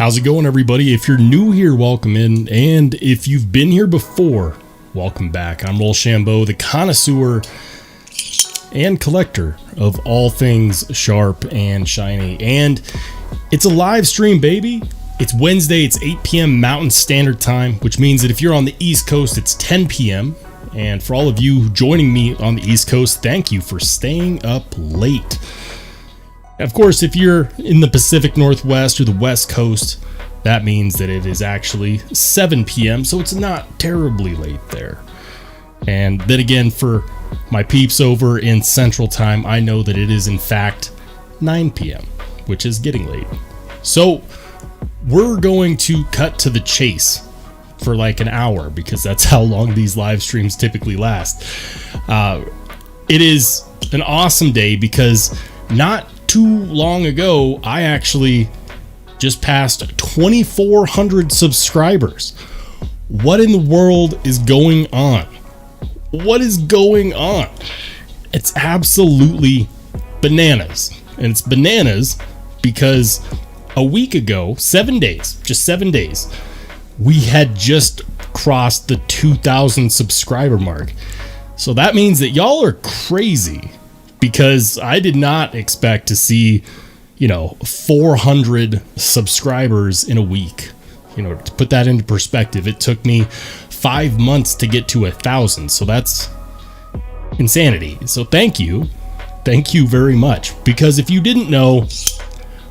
How's it going, everybody? If you're new here, welcome in. And if you've been here before, welcome back. I'm Rollshambo, the connoisseur and collector of all things sharp and shiny. And it's a live stream, baby. It's Wednesday, it's 8 p.m. Mountain Standard Time, which means that if you're on the East Coast, it's 10 p.m. And for all of you joining me on the East Coast, thank you for staying up late. Of course, if you're in the Pacific Northwest or the West Coast, that means that it is actually 7 p.m., so it's not terribly late there. And then again, for my peeps over in Central Time, I know that it is in fact 9 p.m., which is getting late. So we're going to cut to the chase for like an hour, because that's how long these live streams typically last. It is an awesome day because not too long ago, I actually just passed 2,400 subscribers. What in the world is going on? What is going on? It's absolutely bananas. And it's bananas because a week ago, 7 days, just 7 days, we had just crossed the 2,000 subscriber mark. So that means that y'all are crazy, because I did not expect to see, 400 subscribers in a week. To put that into perspective, it took me 5 months to get to 1,000. So that's insanity. So thank you very much. Because if you didn't know,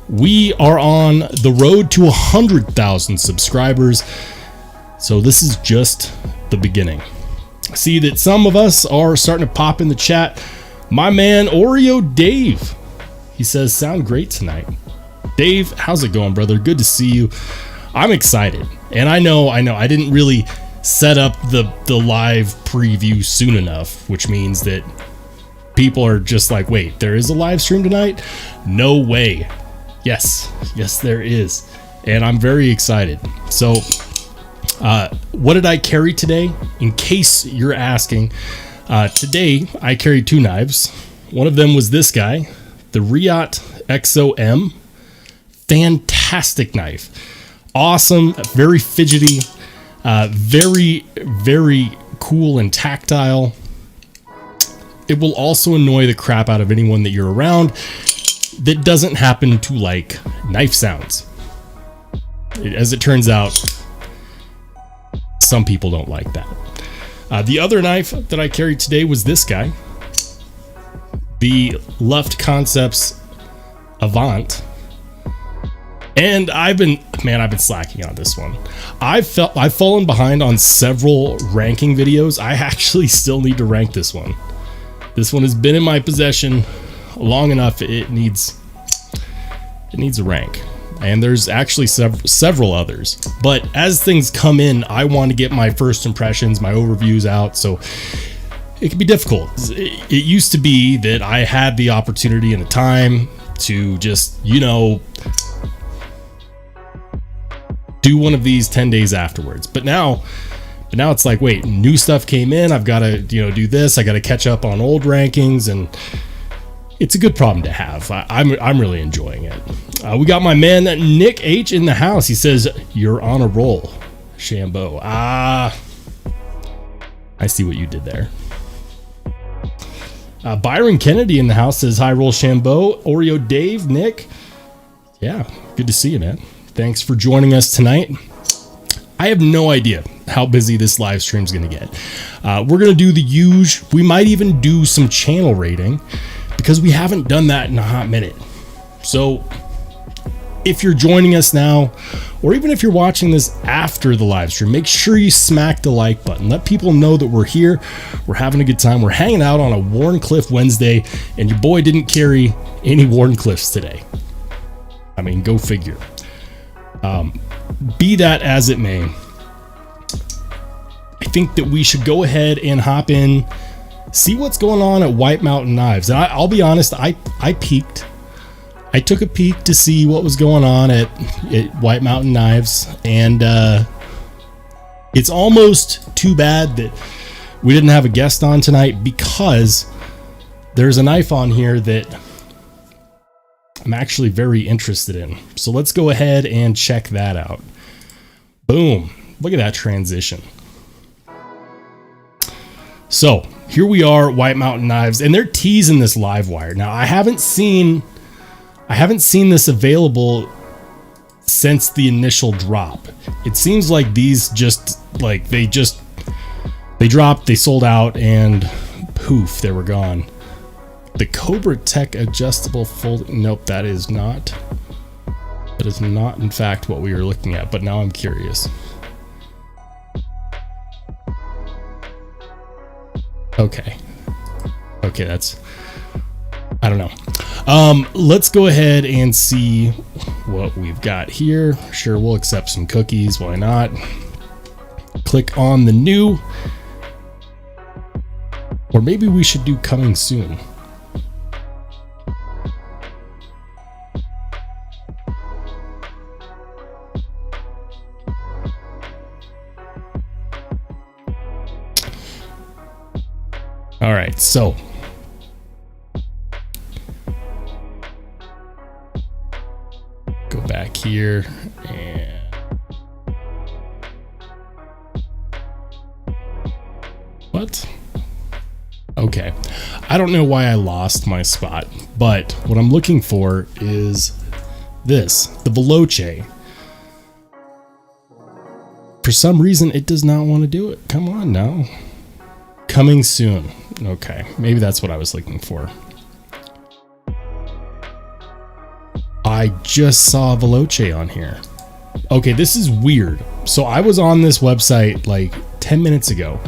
we are on the road to 100,000 subscribers. So this is just the beginning. I see that some of us are starting to pop in the chat. My man Oreo Dave, he says, sound great tonight. Dave, how's it going, brother? Good to see you. I'm excited. And I know I didn't really set up the live preview soon enough, which means that people are just like, wait, there is a live stream tonight? No way. Yes, there is. And I'm very excited. So what did I carry today? In case you're asking, today I carried two knives. One of them was this guy, the Riot XOM. Fantastic knife. Awesome, very fidgety, very, very cool and tactile. It will also annoy the crap out of anyone that you're around that doesn't happen to like knife sounds. As it turns out, some people don't like that. The other knife that I carried today was this guy, the Lefty Concepts Avant. And I've been slacking on this one. I've fallen behind on several ranking videos. I actually still need to rank this one. This one has been in my possession long enough. It needs a rank. And there's actually several others. But as things come in, I want to get my first impressions, my overviews out. So it can be difficult. It used to be that I had the opportunity and the time to just, do one of these 10 days afterwards. But now it's like, wait, new stuff came in. I've got to, do this. I got to catch up on old rankings, and it's a good problem to have. I'm really enjoying it. We got my man Nick H in the house. He says, you're on a roll, Shambo. I see what you did there. Byron Kennedy in the house says, hi, Rollshambo. Oreo Dave, Nick. Yeah, good to see you, man. Thanks for joining us tonight. I have no idea how busy this live stream is going to get. We're going to do the usual. We might even do some channel rating, because we haven't done that in a hot minute. So if you're joining us now, or even if you're watching this after the live stream, make sure you smack the like button. Let people know that we're here. We're having a good time. We're hanging out on a Wharncliffe Wednesday, and your boy didn't carry any Wharncliffes today. I mean, go figure. Be that as it may, I think that we should go ahead and hop in, see what's going on at White Mountain Knives. And I'll be honest, I peeked. I took a peek to see what was going on at White Mountain Knives, and it's almost too bad that we didn't have a guest on tonight, because there's a knife on here that I'm actually very interested in. So let's go ahead and check that out. Boom. Look at that transition. So here we are, White Mountain Knives, and they're teasing this live wire. Now I haven't seen this available since the initial drop. It seems like these just like they dropped, they sold out, and poof, they were gone. The Cobra Tech adjustable fold. Nope, that is not in fact what we were looking at, but now I'm curious. Okay, that's, I don't know. Let's go ahead and see what we've got here. Sure, we'll accept some cookies, why not? Click on the new, or maybe we should do coming soon. All right, so go back here and what? Okay, I don't know why I lost my spot, but what I'm looking for is this, the Veloce. For some reason, it does not want to do it. Come on now. Coming soon. Okay, maybe that's what I was looking for. I just saw Veloce on here. Okay, this is weird. So I was on this website like 10 minutes ago,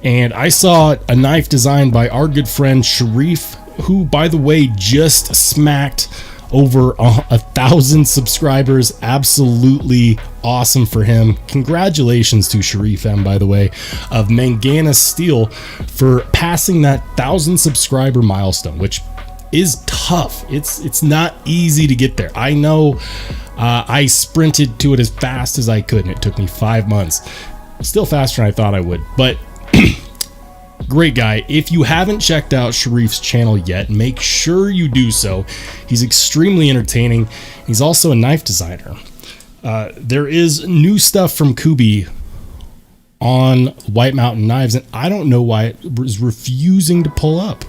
and I saw a knife designed by our good friend Sharif, who, by the way, just smacked over 1,000 subscribers. Absolutely awesome for him. Congratulations to Sharif M, by the way, of Mangana Steel, for passing that 1,000 subscriber milestone, which is tough. It's not easy to get there. I know. I sprinted to it as fast as I could, and it took me 5 months. Still faster than I thought I would, but great guy. If you haven't checked out Sharif's channel yet, make sure you do so. He's extremely entertaining. He's also a knife designer. There is new stuff from Kubi on White Mountain Knives, and I don't know why it was refusing to pull up.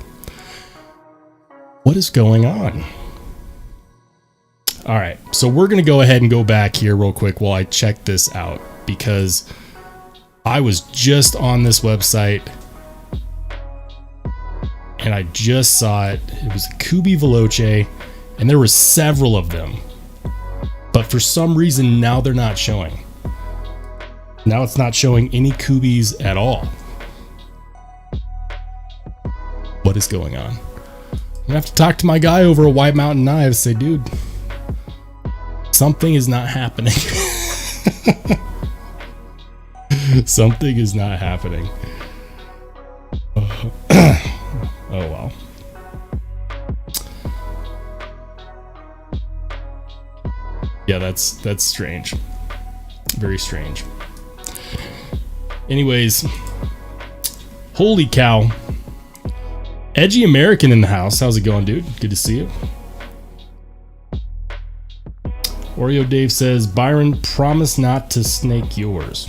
What is going on? All right, so we're going to go ahead and go back here real quick while I check this out, because I was just on this website and I just saw it. It was a Kubi Veloce, and there were several of them, but for some reason now they're not showing. Now it's not showing any Kubis at all. What is going on? I'm gonna have to talk to my guy over at White Mountain Knives. Say, dude, something is not happening. Something is not happening. Oh well. Yeah, that's strange. Very strange. Anyways, holy cow. Edgy American in the house. How's it going, dude? Good to see you. Oreo Dave says, Byron, promise not to snake yours.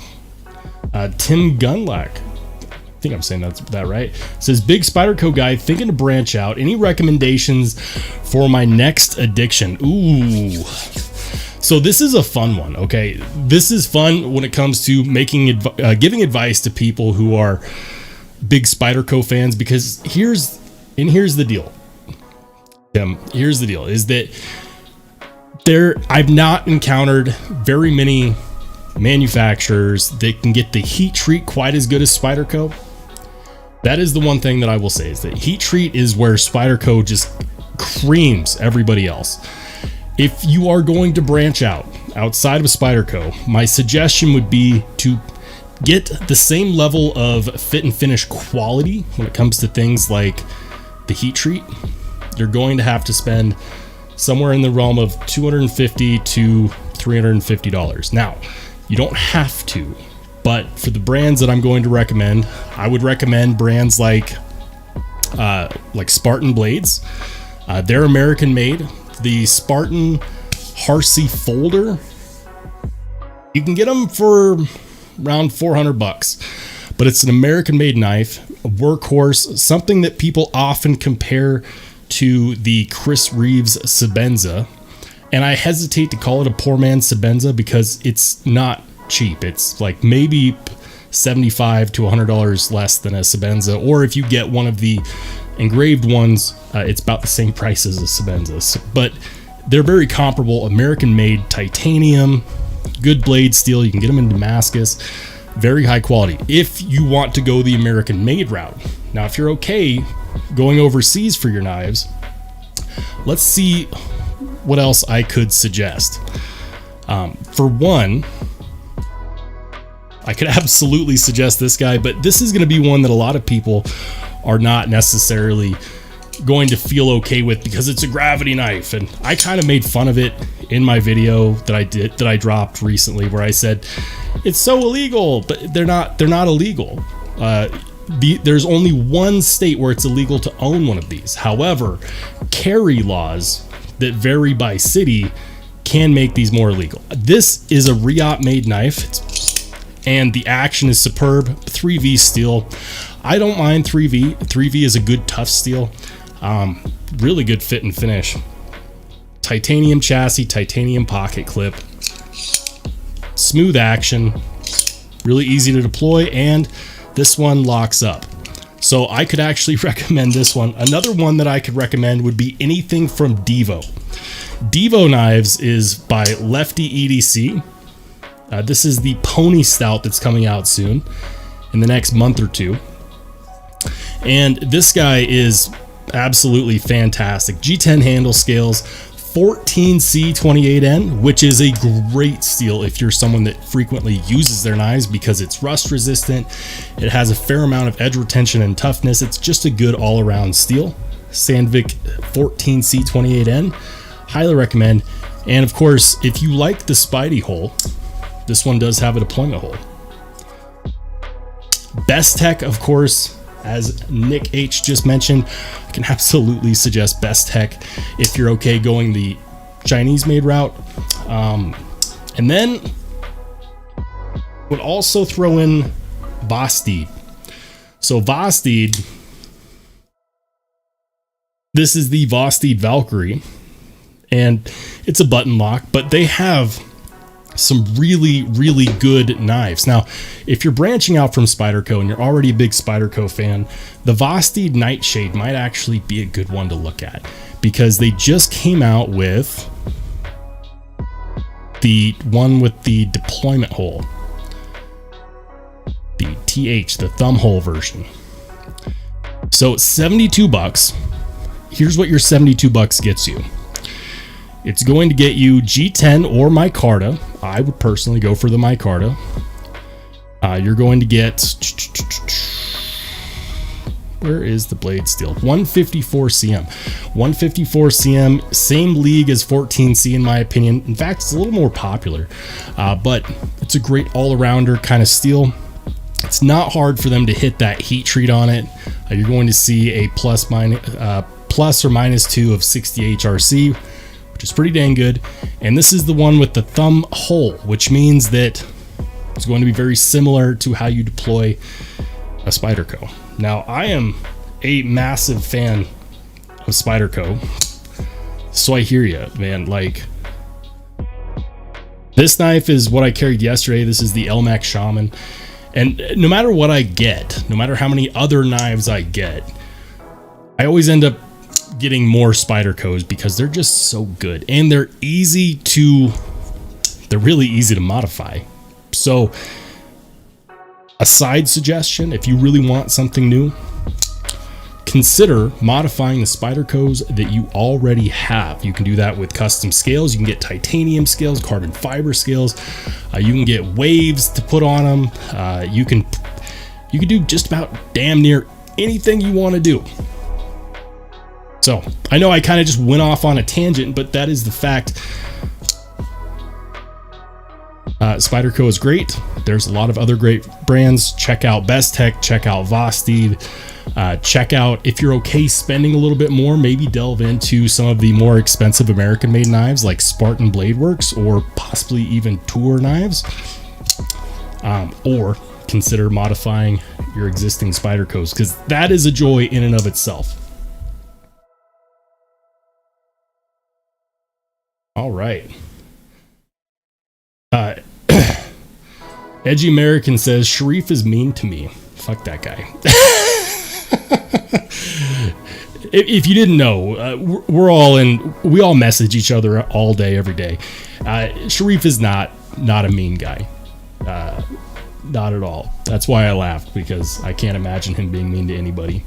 Tim Gunlack, I think I'm saying that right, says, big Spyderco guy thinking to branch out. Any recommendations for my next addiction? Ooh. So this is a fun one, okay? This is fun when it comes to giving advice to people who are big Spyderco fans, because here's the deal. Tim, here's the deal, is that I've not encountered very many manufacturers that can get the heat treat quite as good as Spyderco. That is the one thing that I will say, is that heat treat is where Spyderco just creams everybody else. If you are going to branch out outside of Spyderco, my suggestion would be to get the same level of fit and finish quality when it comes to things like the heat treat. You're going to have to spend somewhere in the realm of $250 to $350. Now, you don't have to, but for the brands that I'm going to recommend, I would recommend brands like Spartan Blades. They're American made. the Spartan Harsey folder. You can get them for around 400 bucks, but it's an American-made knife, a workhorse, something that people often compare to the Chris Reeves Sebenza. And I hesitate to call it a poor man's Sebenza because it's not cheap. It's like maybe $75 to $100 less than a Sebenza, or if you get one of the engraved ones, it's about the same price as a Sebenza. But they're very comparable, American-made, titanium, good blade steel. You can get them in Damascus, very high quality if you want to go the American-made route. Now, if you're okay going overseas for your knives, let's see what else I could suggest. For one, I could absolutely suggest this guy, but this is going to be one that a lot of people are not necessarily going to feel okay with because it's a gravity knife. And I kind of made fun of it in my video that I dropped recently, where I said it's so illegal, but they're not illegal. There's only one state where it's illegal to own one of these. However, carry laws that vary by city can make these more illegal. This is a Reop made knife, and the action is superb. 3V steel. I don't mind 3V. 3V is a good tough steel. Really good fit and finish. Titanium chassis, titanium pocket clip, smooth action, really easy to deploy, and this one locks up. So I could actually recommend this one. Another one that I could recommend would be anything from Devo. Devo Knives is by Lefty EDC. This is the Pony Stout that's coming out soon, in the next month or two. And this guy is absolutely fantastic. G10 handle scales, 14C28N, which is a great steel if you're someone that frequently uses their knives because it's rust resistant. It has a fair amount of edge retention and toughness. It's just a good all-around steel. Sandvik 14C28N, highly recommend. And of course, if you like the Spidey hole, this one does have a deployment hole. Bestech, of course, as Nick H just mentioned, I can absolutely suggest Bestech if you're okay going the Chinese made route. And then would also throw in Vosteed. So Vosteed, this is the Vosteed Valkyrie, and it's a button lock, but they have some really, really good knives. Now, if you're branching out from Spyderco and you're already a big Spyderco fan, the Vosteed Nightshade might actually be a good one to look at, because they just came out with the one with the deployment hole, the TH, the thumb hole version. So 72 bucks. Here's what your 72 bucks gets you. It's going to get you G10 or micarta. I would personally go for the micarta. You're going to get, where is the blade steel? 154 cm. 154 cm, same league as 14C in my opinion. In fact, it's a little more popular, but it's a great all-arounder kind of steel. It's not hard for them to hit that heat treat on it. You're going to see a plus or minus 2 of 60 HRC, which is pretty dang good. And this is the one with the thumb hole, which means that it's going to be very similar to how you deploy a Spyderco. Now, I am a massive fan of Spyderco, so I hear you, man. Like, this knife is what I carried yesterday. This is the Elmac Shaman. And no matter what I get, no matter how many other knives I get, I always end up getting more Spydercos because they're just so good, and they're really easy to modify. So a side suggestion, if you really want something new, consider modifying the Spydercos that you already have. You can do that with custom scales. You can get titanium scales, carbon fiber scales. You can get waves to put on them. You can do just about damn near anything you want to do. So I know I kind of just went off on a tangent, but that is the fact. Spyderco is great. There's a lot of other great brands. Check out Bestech, check out Vosteed. Check out, if you're okay spending a little bit more, maybe delve into some of the more expensive American made knives like Spartan Blade Works, or possibly even Tour knives, or consider modifying your existing Spydercos, because that is a joy in and of itself. All right. Edgy American says Sharif is mean to me. Fuck that guy. If you didn't know, we all message each other all day, every day. Sharif is not a mean guy. Not at all. That's why I laughed, because I can't imagine him being mean to anybody.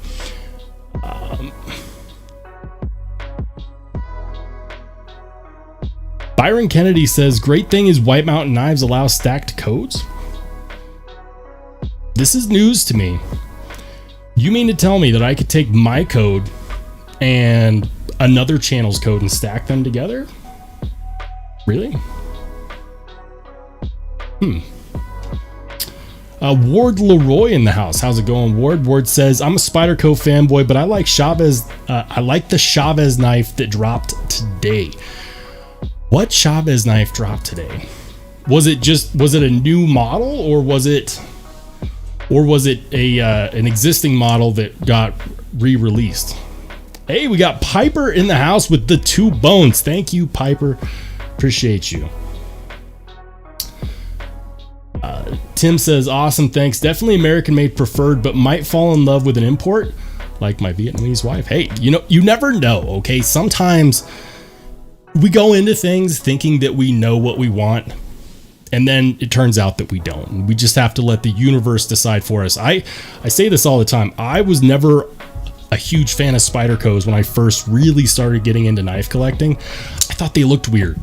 Byron Kennedy says, great thing is White Mountain Knives allow stacked codes. This is news to me. You mean to tell me that I could take my code and another channel's code and stack them together? Really? Ward Leroy in the house. How's it going, Ward? Ward says, I'm a Spyderco fanboy, but I like Chavez. I like the Chavez knife that dropped today. What Chavez knife dropped today? Was it a new model, or was it an existing model that got re-released? Hey, we got Piper in the house with the 2 bones. Thank you, Piper. Appreciate you. Tim says, awesome, thanks. Definitely American made preferred, but might fall in love with an import like my Vietnamese wife. Hey, you never know, okay? Sometimes we go into things thinking that we know what we want, and then it turns out that we don't. We just have to let the universe decide for us. I say this all the time. I was never a huge fan of Spydercos when I first really started getting into knife collecting. I thought they looked weird.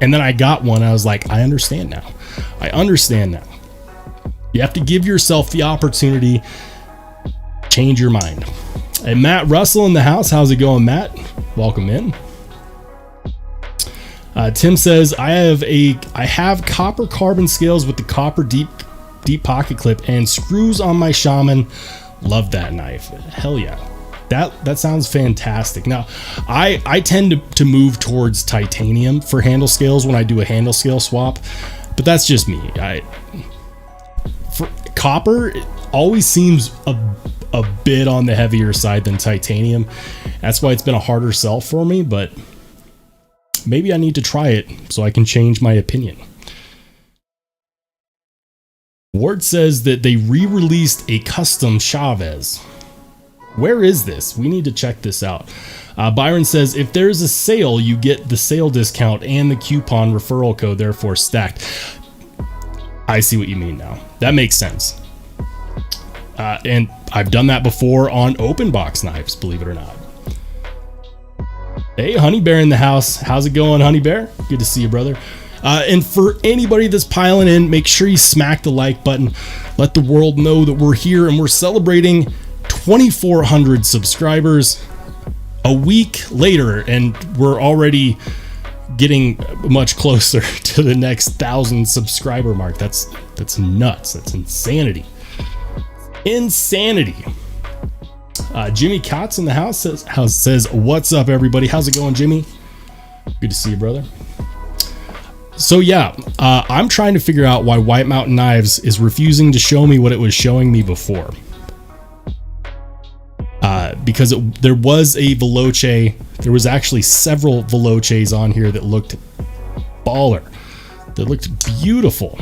And then I got one. I was like, I understand now. You have to give yourself the opportunity, change your mind. And Matt Russell in the house. How's it going, Matt? Welcome in. Tim says, I have copper carbon scales with the copper deep pocket clip and screws on my Shaman. Love that knife. Hell yeah. That sounds fantastic. Now, I tend to move towards titanium for handle scales when I do a handle scale swap, but that's just me. For copper, it always seems a bit on the heavier side than titanium. That's why it's been a harder sell for me, but maybe I need to try it so I can change my opinion. Ward says that they re-released a custom Chavez. Where is this? We need to check this out. Byron says, if there's a sale, you get the sale discount and the coupon referral code, therefore stacked. I see what you mean now. That makes sense. And I've done that before on open box knives, believe it or not. Hey, Honey Bear in the house. How's it going, Honey Bear? Good to see you, brother. And for anybody that's piling in, make sure you smack the like button. Let the world know that we're here and we're celebrating 2,400 subscribers a week later, and we're already getting much closer to the next 1,000 subscriber mark. That's nuts. That's insanity. Jimmy Kotz in the house says, what's up, everybody? How's it going, Jimmy? Good to see you, brother. So yeah, I'm trying to figure out why White Mountain Knives is refusing to show me what it was showing me before. Because there was a Veloce, there was actually several Veloces on here that looked baller, that looked beautiful.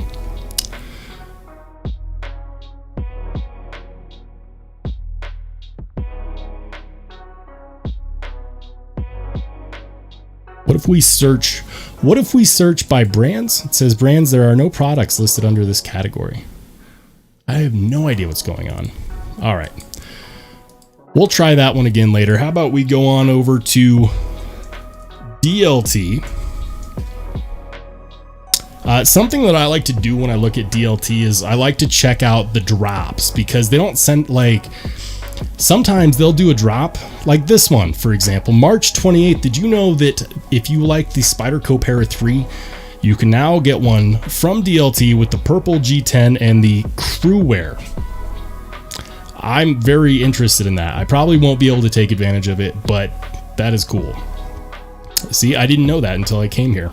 What if we search by brands? It says brands, there are no products listed under this category. I have no idea what's going on. All right. We'll try that one again later. How about we go on over to DLT? Something that I like to do when I look at DLT is I like to check out the drops, because they don't send, like, sometimes they'll do a drop like this one, for example, March 28th. Did you know that if you like the Spyderco Para 3, you can now get one from DLT with the purple G10 and the crew wear? I'm very interested in that. I probably won't be able to take advantage of it, but that is cool. See, I didn't know that until I came here.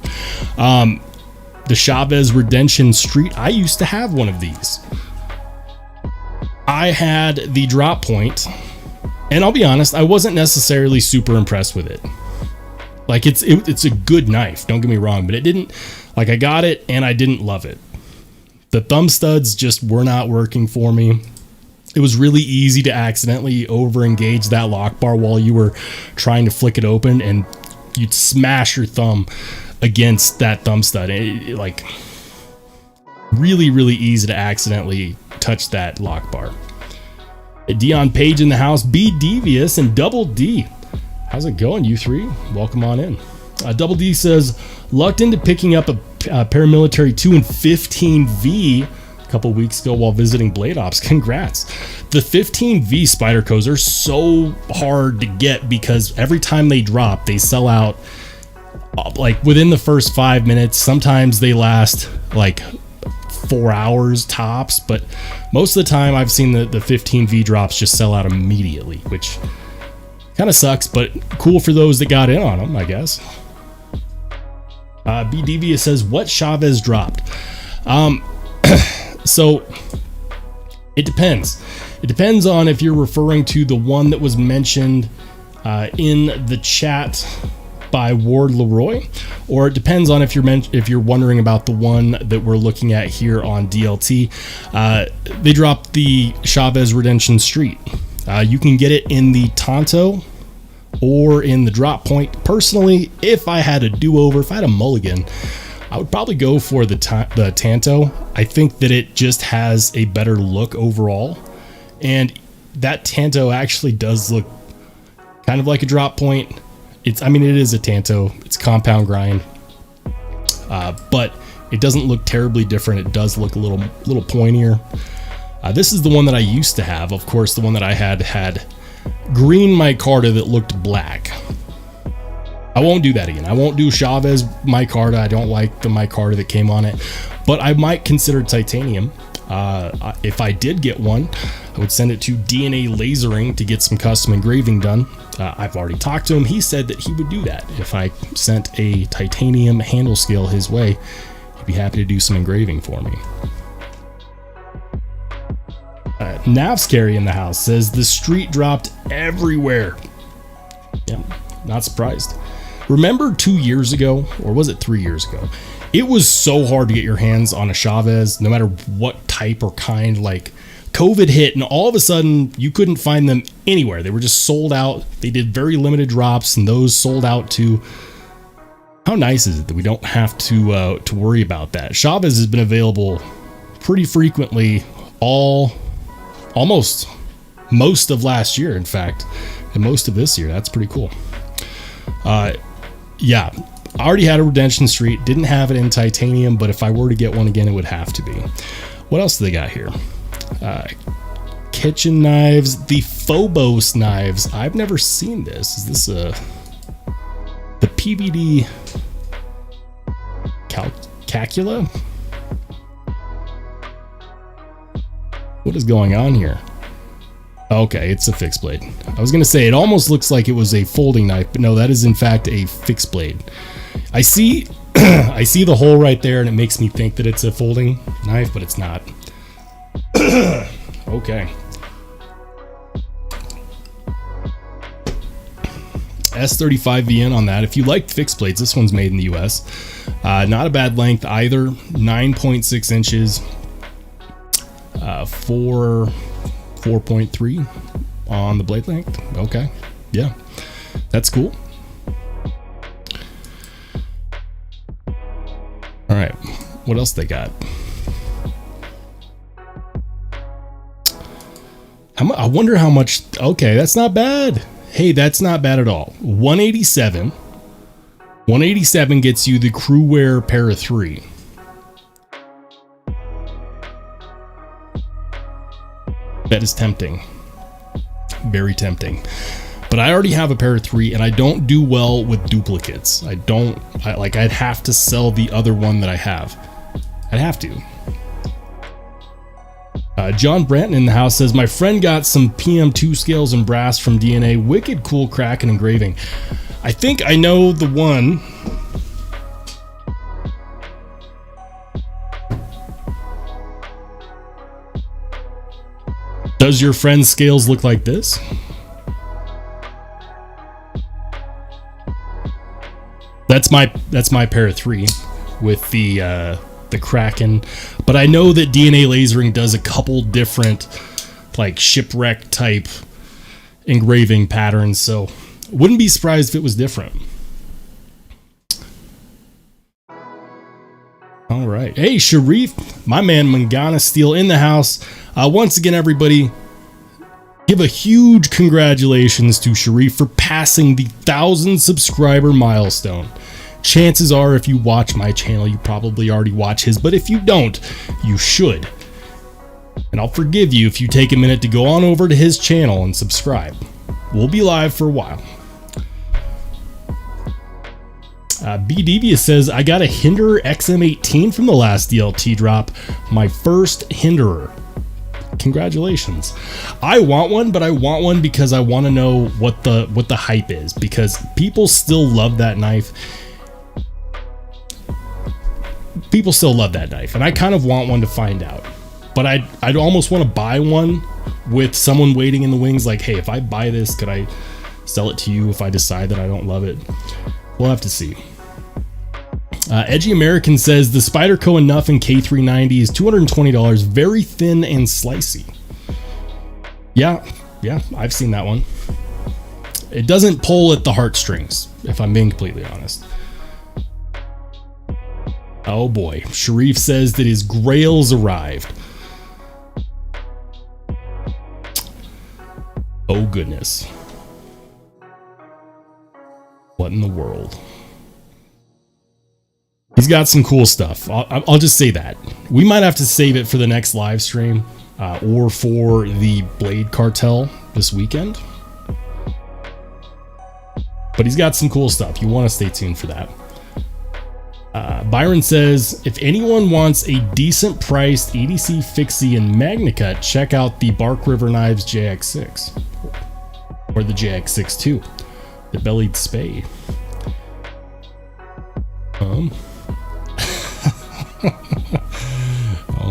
The Chavez Redemption Street, I used to have one of these. I had the drop point, and I'll be honest, I wasn't necessarily super impressed with it. Like, it's a good knife, don't get me wrong, but it didn't, like, I got it and I didn't love it. The thumb studs just were not working for me. It was really easy to accidentally over-engage that lock bar while you were trying to flick it open, and you'd smash your thumb against that thumb stud. Like, really, really easy to accidentally touch that lock bar. Dion Page in the house, B Devious, and Double D. How's it going, you three? Welcome on in. Double D says, lucked into picking up a paramilitary 2 and 15V a couple weeks ago while visiting Blade Ops. Congrats. The 15V Spydercos are so hard to get because every time they drop, they sell out like within the first 5 minutes. Sometimes they last like 4 hours tops, but most of the time I've seen the 15V drops just sell out immediately, which kind of sucks, but cool for those that got in on them, I guess. B Devious says, what Chavez dropped? So it depends. It depends on if you're referring to the one that was mentioned in the chat by Ward Leroy, or it depends on if you're wondering about the one that we're looking at here on DLT. They dropped the Chavez Redemption Street. You can get it in the Tonto or in the drop point. Personally, if I had a do-over, if I had a mulligan, I would probably go for the Tanto. I think that it just has a better look overall, and that Tanto actually does look kind of like a drop point. I mean, it is a Tanto. It's compound grind, but it doesn't look terribly different. It does look a little pointier. This is the one that I used to have. Of course, the one that I had green micarta that looked black. I won't do that again. I won't do Chavez micarta. I don't like the micarta that came on it, but I might consider titanium. If I did get one, I would send it to DNA Lasering to get some custom engraving done. I've already talked to him. He said that he would do that. If I sent a titanium handle scale his way, he'd be happy to do some engraving for me. Navscary in the house says the street dropped everywhere. Yeah, not surprised. Remember 2 years ago, or was it 3 years ago? It was so hard to get your hands on a Chavez, no matter what type or kind. Like, COVID hit, and all of a sudden you couldn't find them anywhere. They were just sold out. They did very limited drops, and those sold out too. How nice is it that we don't have to worry about that? Chavez has been available pretty frequently almost most of last year, in fact, and most of this year. That's pretty cool. Yeah, I already had a Redemption Street, didn't have it in titanium, but if I were to get one again, it would have to be. What else do they got here? Kitchen knives, the Phobos knives. I've never seen this. Is this the PBD Cacula? What is going on here? Okay, it's a fixed blade. I was gonna say it almost looks like it was a folding knife, but no, that is in fact a fixed blade. I see I see the hole right there, and it makes me think that it's a folding knife, but it's not. Okay. S35VN on that. If you like fixed blades, this one's made in the US. Not a bad length either. 9.6 inches. 4.3 on the blade length. Okay. Yeah. That's cool. All right. What else they got? I wonder how much. Okay, that's not bad. Hey, that's not bad at all. 187. 187 gets you the Crewwear Para 3. That is tempting. Very tempting. But I already have a Para 3, and I don't do well with duplicates. I'd have to sell the other one that I have. I'd have to. John Branton in the house says, my friend got some PM2 scales and brass from DNA. Wicked cool crack and engraving. I think I know the one. Does your friend's scales look like this? That's my pair of 3 with the Kraken, but I know that DNA Lasering does a couple different like shipwreck type engraving patterns, so wouldn't be surprised if it was different. All right, hey Sharif, my man Mangana Steel in the house. Once again, everybody, give a huge congratulations to Sharif for passing the 1,000 subscriber milestone. Chances are, if you watch my channel, you probably already watch his, but if you don't, you should. And I'll forgive you if you take a minute to go on over to his channel and subscribe. We'll be live for a while. B. Devious says, I got a Hinderer XM18 from the last DLT drop. My first Hinderer. Congratulations. I want one, but I want one because I want to know what the hype is, because people still love that knife. People still love that knife, and I kind of want one to find out. But I'd almost want to buy one with someone waiting in the wings, like, hey, if I buy this, could I sell it to you if I decide that I don't love it? We'll have to see. Edgy American says, the Spyderco Enough in K390 is $220, very thin and slicey. Yeah, I've seen that one. It doesn't pull at the heartstrings, if I'm being completely honest. Oh boy, Sharif says that his grails arrived. Oh goodness. What in the world? He's got some cool stuff. I'll just say that. We might have to save it for the next live stream or for the Blade Cartel this weekend. But he's got some cool stuff. You want to stay tuned for that. Byron says, if anyone wants a decent priced EDC fixie and MagnaCut, check out the Bark River Knives JX6 or the JX6 II, the bellied spade. Oh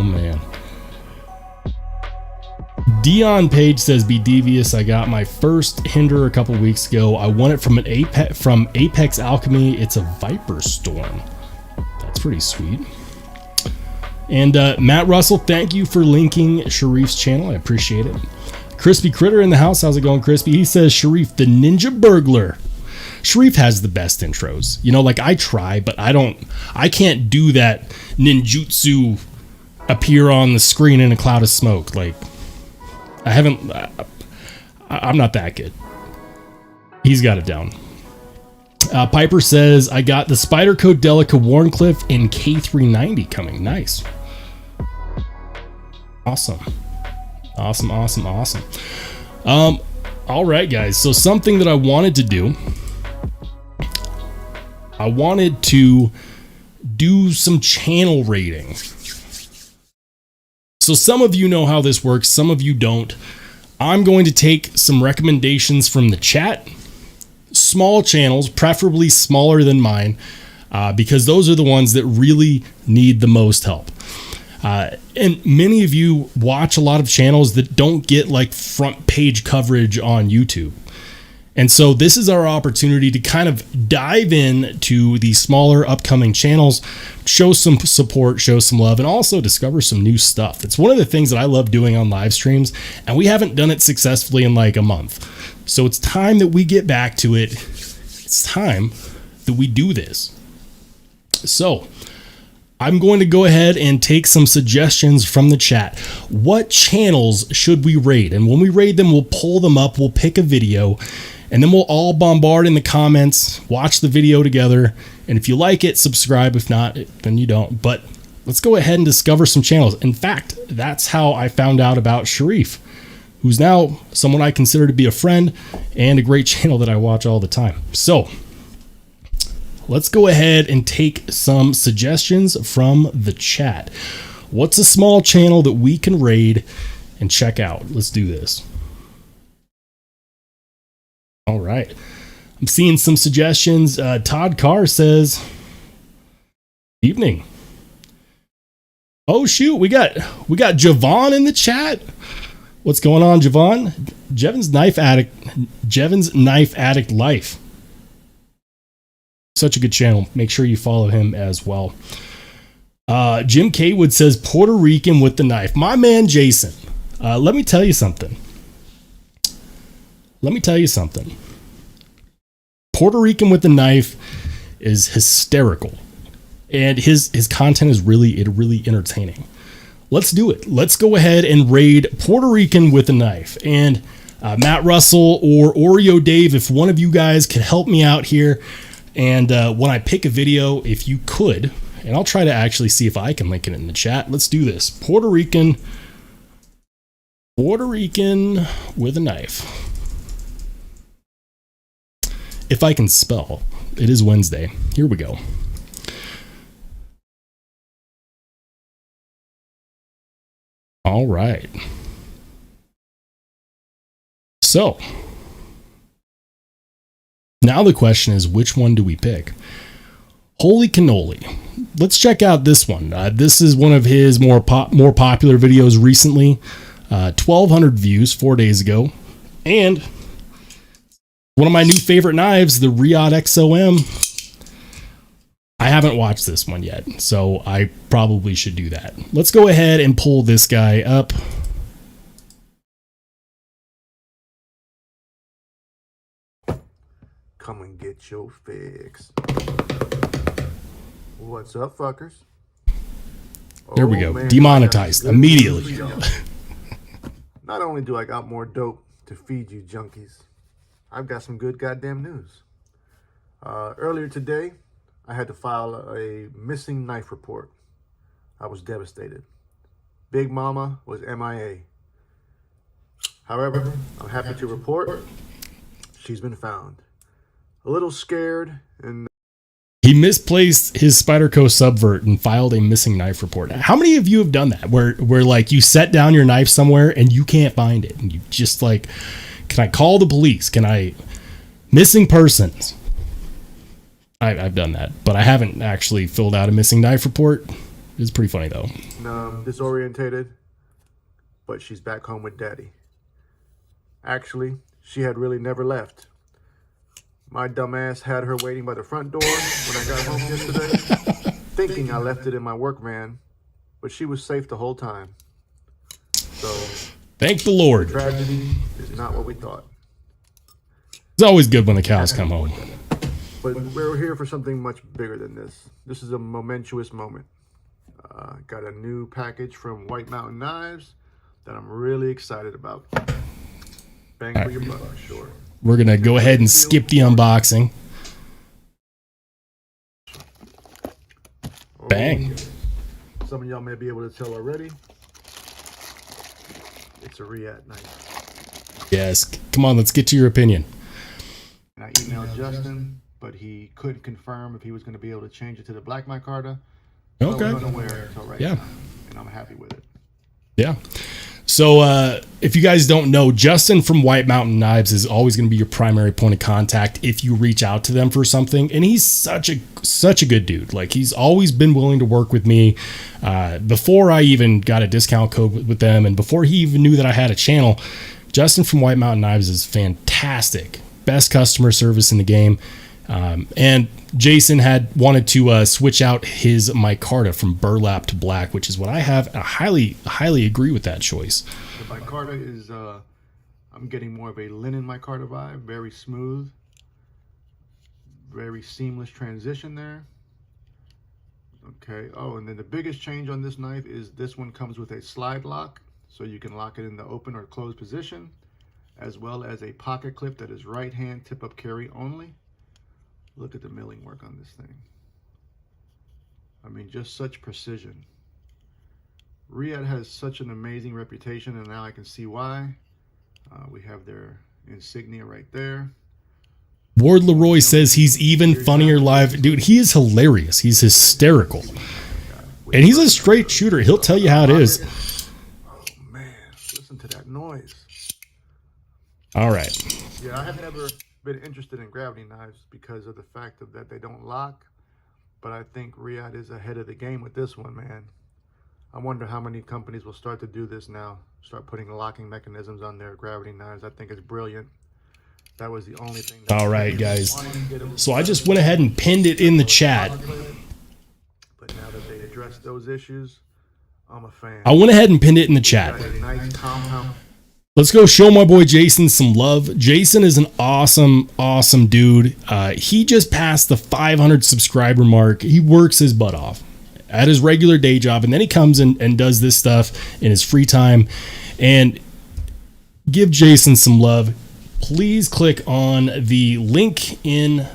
man. Dion Page says, be devious. I got my first Hinderer a couple weeks ago. I won it from Apex Alchemy. It's a Viper Storm. That's pretty sweet. And Matt Russell, thank you for linking Sharif's channel. I appreciate it. Crispy Critter in the house. How's it going, Crispy? He says, Sharif, the Ninja Burglar. Sharif has the best intros. You know, like I try, but I can't do that ninjutsu appear on the screen in a cloud of smoke. Like, I'm not that good. He's got it down. Piper says, I got the Spyderco Delica Warncliffe in K390 coming. Nice. Awesome. All right, guys. So something that I wanted to do, I wanted to do some channel rating. So some of you know how this works, some of you don't. I'm going to take some recommendations from the chat, small channels, preferably smaller than mine, because those are the ones that really need the most help. And many of you watch a lot of channels that don't get like front page coverage on YouTube. And so this is our opportunity to kind of dive in to the smaller upcoming channels, show some support, show some love, and also discover some new stuff. It's one of the things that I love doing on live streams, and we haven't done it successfully in like a month. So it's time that we get back to it. It's time that we do this. So I'm going to go ahead and take some suggestions from the chat. What channels should we raid? And when we raid them, we'll pull them up, we'll pick a video, and then we'll all bombard in the comments, watch the video together. And if you like it, subscribe. If not, then you don't. But let's go ahead and discover some channels. In fact, that's how I found out about Sharif, who's now someone I consider to be a friend and a great channel that I watch all the time. So let's go ahead and take some suggestions from the chat. What's a small channel that we can raid and check out? Let's do this. All right. I'm seeing some suggestions. Todd Carr says, evening. Oh shoot, we got Javon in the chat. What's going on, Javon? Jevon's Knife Addict Life. Such a good channel. Make sure you follow him as well. Jim Kaywood says Puerto Rican with the knife. My man Jason. Let me tell you something. Puerto Rican with the knife is hysterical, and his content is really entertaining. Let's do it. Let's go ahead and raid Puerto Rican with a knife. And Matt Russell or Oreo Dave, if one of you guys could help me out here, and when I pick a video, if you could, and I'll try to actually see if I can link it in the chat. Let's do this. Puerto Rican with a knife. If I can spell. It is Wednesday. Here we go. All right. So, now the question is, which one do we pick? Holy cannoli. Let's check out this one. This is one of his more popular videos recently. 1,200 views 4 days ago. And one of my new favorite knives, the Riot XOM. I haven't watched this one yet, so I probably should do that. Let's go ahead and pull this guy up. Come and get your fix. What's up, fuckers? There we go. Man, demonetized immediately. Not only do I got more dope to feed you junkies, I've got some good goddamn news. Earlier today, I had to file a missing knife report. I was devastated. Big Mama was MIA. However, I'm happy to report she's been found. A little scared, and he misplaced his Spyderco Subvert and filed a missing knife report. How many of you have done that? Where like you set down your knife somewhere and you can't find it, and you just like, can I call the police? Can I missing persons? I've done that, but I haven't actually filled out a missing knife report. It's pretty funny though. Disorientated, but she's back home with Daddy. Actually, she had really never left. My dumbass had her waiting by the front door when I got home yesterday, thinking I left it in my work van, but she was safe the whole time. So, thank the Lord. Tragedy is not what we thought. It's always good when the cows come home. But we're here for something much bigger than this. This is a momentous moment. Got a new package from White Mountain Knives that I'm really excited about. Bang for your buck, for sure. We're going to go ahead and skip the unboxing. Bang. Some of y'all may be able to tell already. It's a Riot knife. Yes. Come on, let's get to your opinion. And I emailed Justin, but he couldn't confirm if he was going to be able to change it to the black micarta. Okay. So we're going to wear it until right now, and I'm happy with it. Yeah. So if you guys don't know, Justin from White Mountain Knives is always going to be your primary point of contact if you reach out to them for something. And he's such a good dude. Like, he's always been willing to work with me before I even got a discount code with them, and before he even knew that I had a channel. Justin from White Mountain Knives is fantastic. Best customer service in the game. And Jason had wanted to switch out his micarta from burlap to black, which is what I have. I highly agree with that choice. The micarta is, I'm getting more of a linen micarta vibe, very smooth, very seamless transition there. Okay, oh, and then the biggest change on this knife is this one comes with a slide lock, so you can lock it in the open or closed position, as well as a pocket clip that is right hand tip up carry only. Look at the milling work on this thing. I mean, just such precision. Riot has such an amazing reputation, and now I can see why. We have their insignia right there. Ward Leroy says he's even funnier live. Dude, he is hilarious. He's hysterical. And he's a straight shooter. He'll tell you how it is. Oh man, listen to that noise. All right. Yeah, I have never been interested in gravity knives because of the fact that they don't lock. But I think Riyadh is ahead of the game with this one, man. I wonder how many companies will start to do this now. Start putting locking mechanisms on their gravity knives. I think it's brilliant. That was the only thing. All right, guys. So I just went ahead and pinned it in the chat. But now that they addressed those issues, I'm a fan. I went ahead and pinned it in the chat. Nice compound. Let's go show my boy Jason some love. Jason is an awesome, awesome dude. He just passed the 500 subscriber mark. He works his butt off at his regular day job, and then he comes in and does this stuff in his free time. And give Jason some love. Please click on the link in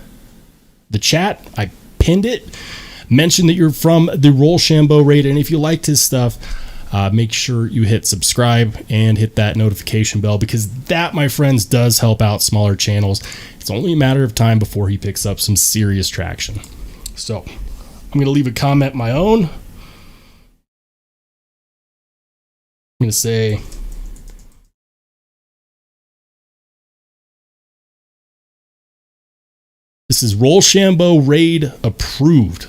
the chat. I pinned it. Mention that you're from the Rollshambo raid, and if you liked his stuff, make sure you hit subscribe and hit that notification bell, because that, my friends, does help out smaller channels. It's only a matter of time before he picks up some serious traction. So I'm going to leave a comment my own. I'm going to say, this is Rollshambo raid approved.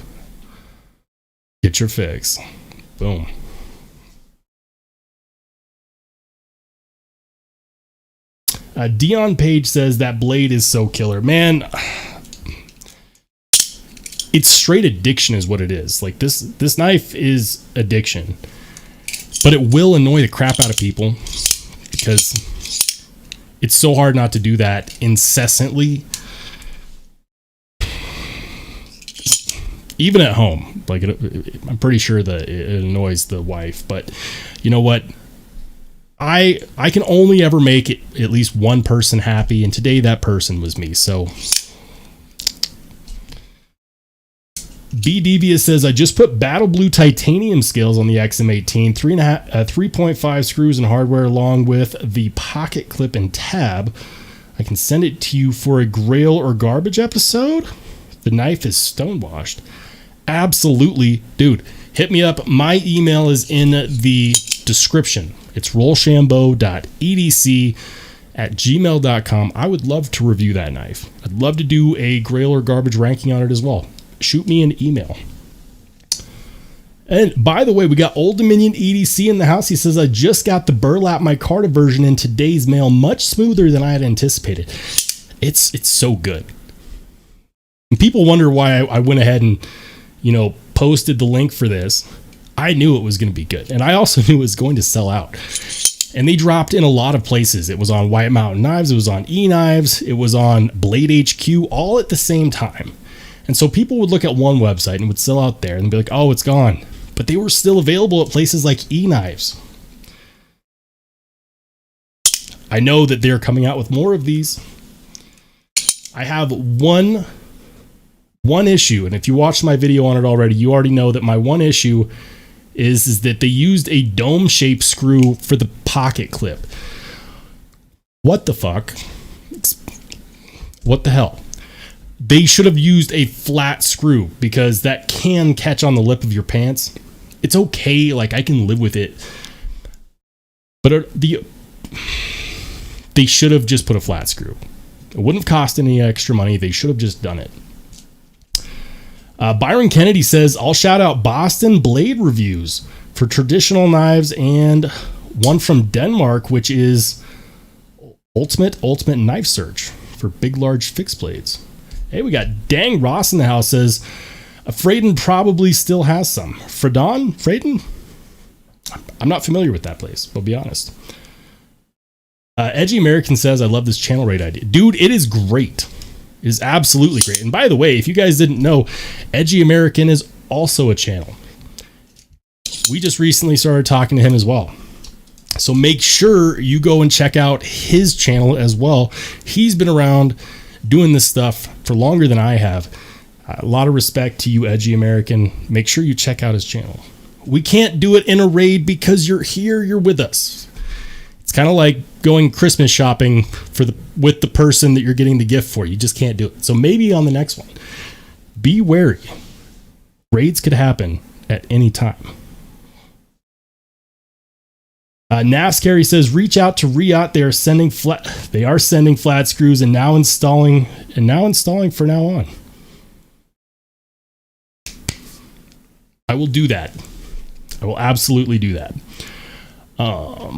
Get your fix. Boom. Dion Page says that blade is so killer. Man, it's straight addiction is what it is. Like this knife is addiction. But it will annoy the crap out of people because it's so hard not to do that incessantly. Even at home. Like I'm pretty sure that it annoys the wife, but you know what? I can only ever make it at least one person happy, and today that person was me. So B Devious says, I just put battle blue titanium scales on the XM18, 3.5 screws and hardware along with the pocket clip and tab. I can send it to you for a grail or garbage episode. The knife is stonewashed. Absolutely, dude. Hit me up. My email is in the description. It's rollshambo.edc@gmail.com. I would love to review that knife. I'd love to do a grail or garbage ranking on it as well. Shoot me an email. And by the way, we got Old Dominion EDC in the house. He says, I just got the burlap micarta version in today's mail. Much smoother than I had anticipated. It's so good. And people wonder why I went ahead and, posted the link for this. I knew it was going to be good. And I also knew it was going to sell out. And they dropped in a lot of places. It was on White Mountain Knives. It was on E-Knives. It was on Blade HQ, all at the same time. And so people would look at one website and it would sell out there and be like, oh, it's gone. But they were still available at places like E-Knives. I know that they're coming out with more of these. I have one issue, and if you watched my video on it already, you already know that my one issue is that they used a dome-shaped screw for the pocket clip. What the fuck? What the hell? They should have used a flat screw, because that can catch on the lip of your pants. It's okay, like I can live with it. But they should have just put a flat screw. It wouldn't have cost any extra money. They should have just done it. Byron Kennedy says, I'll shout out Boston Blade Reviews for traditional knives and one from Denmark, which is Ultimate Knife Search for big, large fixed blades. Hey, we got Dang Ross in the house says, Freyden probably still has some. Freyden? I'm not familiar with that place, I'll be honest. Edgy American says, I love this channel raid idea. Dude, it is great. It is absolutely great. And by the way, if you guys didn't know, Edgy American is also a channel. We just recently started talking to him as well. So make sure you go and check out his channel as well. He's been around doing this stuff for longer than I have. A lot of respect to you, Edgy American. Make sure you check out his channel. We can't do it in a raid because you're here, you're with us. It's kind of like going Christmas shopping with the person that you're getting the gift for. You just can't do it. So maybe on the next one, be wary. Raids could happen at any time. NASCARI says, reach out to Riot. They are sending flat screws and now installing for now on. I will do that. I will absolutely do that. All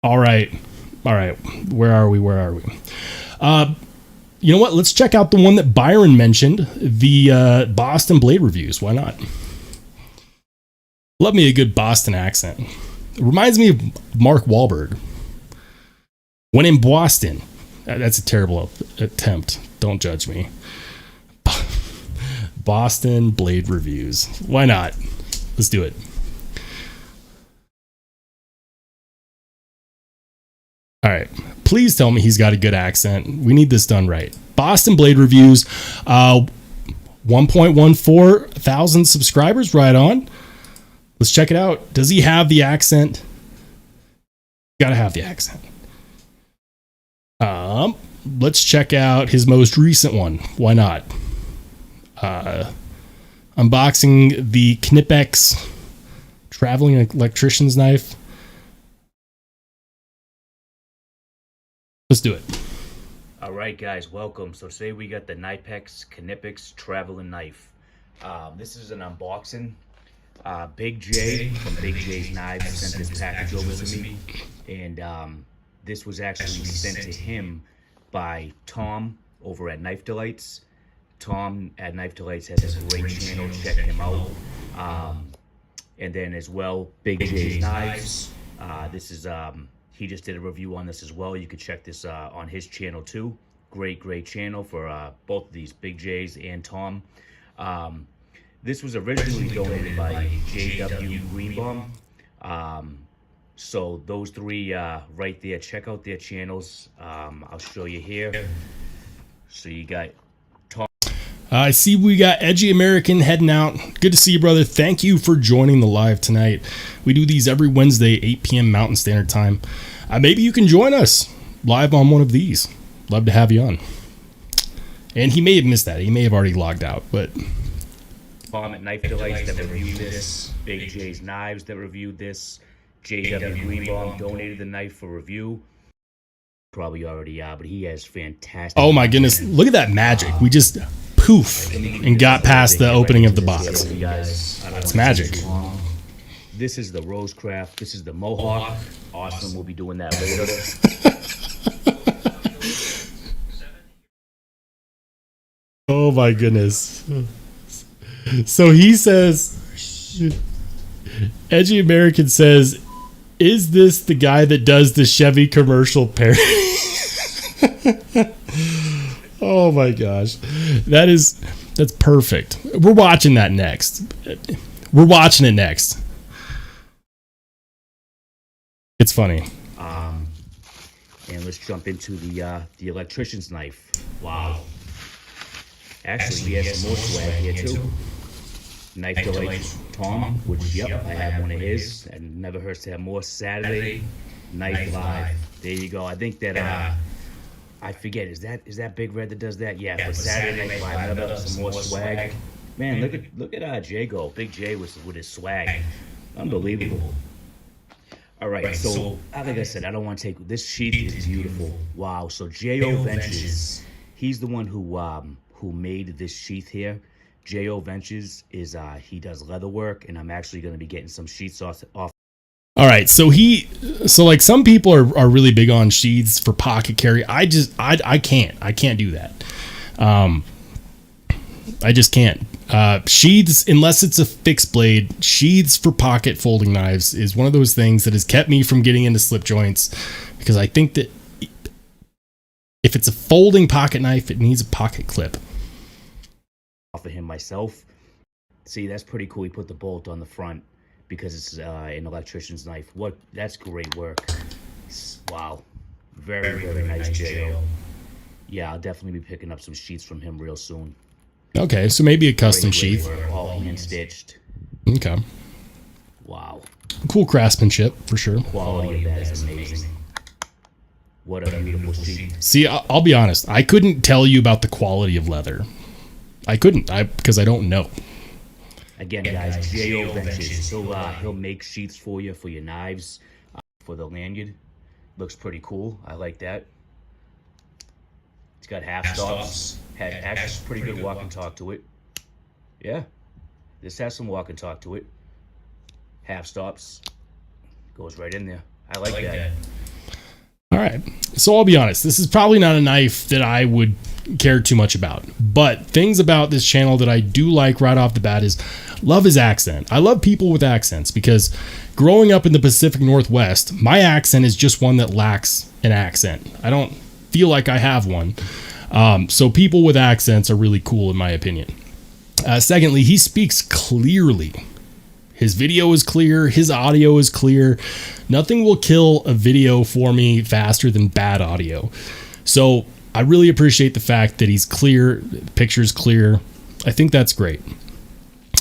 right. Where are we? You know what? Let's check out the one that Byron mentioned, the Boston Blade reviews. Why not? Love me a good Boston accent. It reminds me of Mark Wahlberg. When in Boston. That's a terrible attempt. Don't judge me. Boston Blade reviews. Why not? Let's do it. All right. Please tell me he's got a good accent. We need this done right. Boston Blade reviews. 1.14 thousand subscribers. Right on. Let's check it out. Does he have the accent? Gotta have the accent. Let's check out his most recent one. Why not? Unboxing the Knipex traveling electrician's knife. Let's do it. All right, guys, welcome. So today we got the Knipex Knipex traveling knife. This is an unboxing. Big J from Big J's Knives sent this package over to me, and this was actually sent to him by Tom over at Knife Delights. Tom at Knife Delights has this great channel. Check him out. And then as well, Big J's Knives. This is he just did a review on this as well. You could check this on his channel too. Great channel for both of these, Big J's and Tom. This was originally donated by JW Greenbaum. So those three right there, check out their channels. I'll show you here. So you got Tom. I see we got Edgy American heading out. Good to see you, brother. Thank you for joining the live tonight. We do these every Wednesday, 8 p.m. Mountain Standard Time. Maybe you can join us live on one of these. Love to have you on. And he may have missed that. He may have already logged out, but... Tom at Knife Delights that reviewed this. Big J's Knives that reviewed this. JW Greenbaum donated the knife for review. Probably already but he has fantastic... Oh my goodness, look at that magic. We just poof and got past the opening of the box. It's magic. This is the Rosecraft. This is the Mohawk. Awesome, we'll be doing that later. Oh my goodness. So he says, Edgy American says, is this the guy that does the Chevy Commercial parody? Oh my gosh. That's perfect. We're watching that next. We're watching it next. It's funny. And let's jump into the electrician's knife. Wow. Actually, we have some more swag here too. Knife Delights Tom, which, yep, I have one of his. And never hurts to have more. Saturday Knife Live. There you go. I think that, I forget, is that Big Red that does that? Yeah, for Saturday Night Live, another some more swag. Man, look at Jago, Big J with his swag. Unbelievable. All right, so like I said, I don't want to take, this sheath is beautiful. Wow, so J.O. Ventures, he's the one who made this sheath here. J.O. Ventures is, he does leather work, and I'm actually going to be getting some sheaths off. All right, so like some people are really big on sheaths for pocket carry. I can't do that. I just can't. Sheaths, unless it's a fixed blade, sheaths for pocket folding knives is one of those things that has kept me from getting into slip joints, because I think that if it's a folding pocket knife, it needs a pocket clip. Off of him myself. See, that's pretty cool. He put the bolt on the front because it's an electrician's knife. That's great work. Wow. Very nice, J.O. Yeah, I'll definitely be picking up some sheets from him real soon. Okay, so maybe a custom sheath. All hand stitched. Okay. Wow. Cool craftsmanship for sure. Quality of that is amazing. What a beautiful sheath. See, I'll be honest. I couldn't tell you about the quality of leather. I couldn't, because I don't know. Again, guys, J.O. Ventures. He'll make sheaths for you for your knives, for the lanyard. Looks pretty cool. I like that. It's got half stops. Has pretty good walk and talk to it. Yeah, this has some walk and talk to it. Half stops. Goes right in there. I like that. All right. So I'll be honest. This is probably not a knife that I would care too much about. But things about this channel that I do like right off the bat is love his accent. I love people with accents because growing up in the Pacific Northwest, my accent is just one that lacks an accent. I don't feel like I have one. So people with accents are really cool in my opinion. Secondly, he speaks clearly. His video is clear. His audio is clear. Nothing will kill a video for me faster than bad audio. So I really appreciate the fact that he's clear. The picture's clear. I think that's great.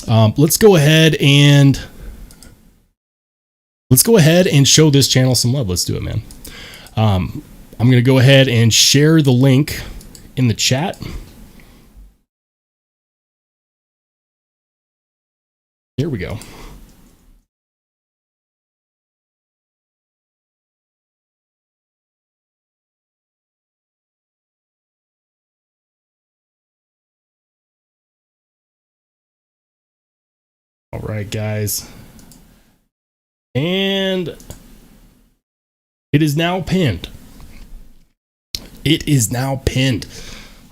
Let's go ahead and show this channel some love. Let's do it, man. I'm going to go ahead and share the link in the chat. Here we go. All right, guys. And it is now pinned. It is now pinned.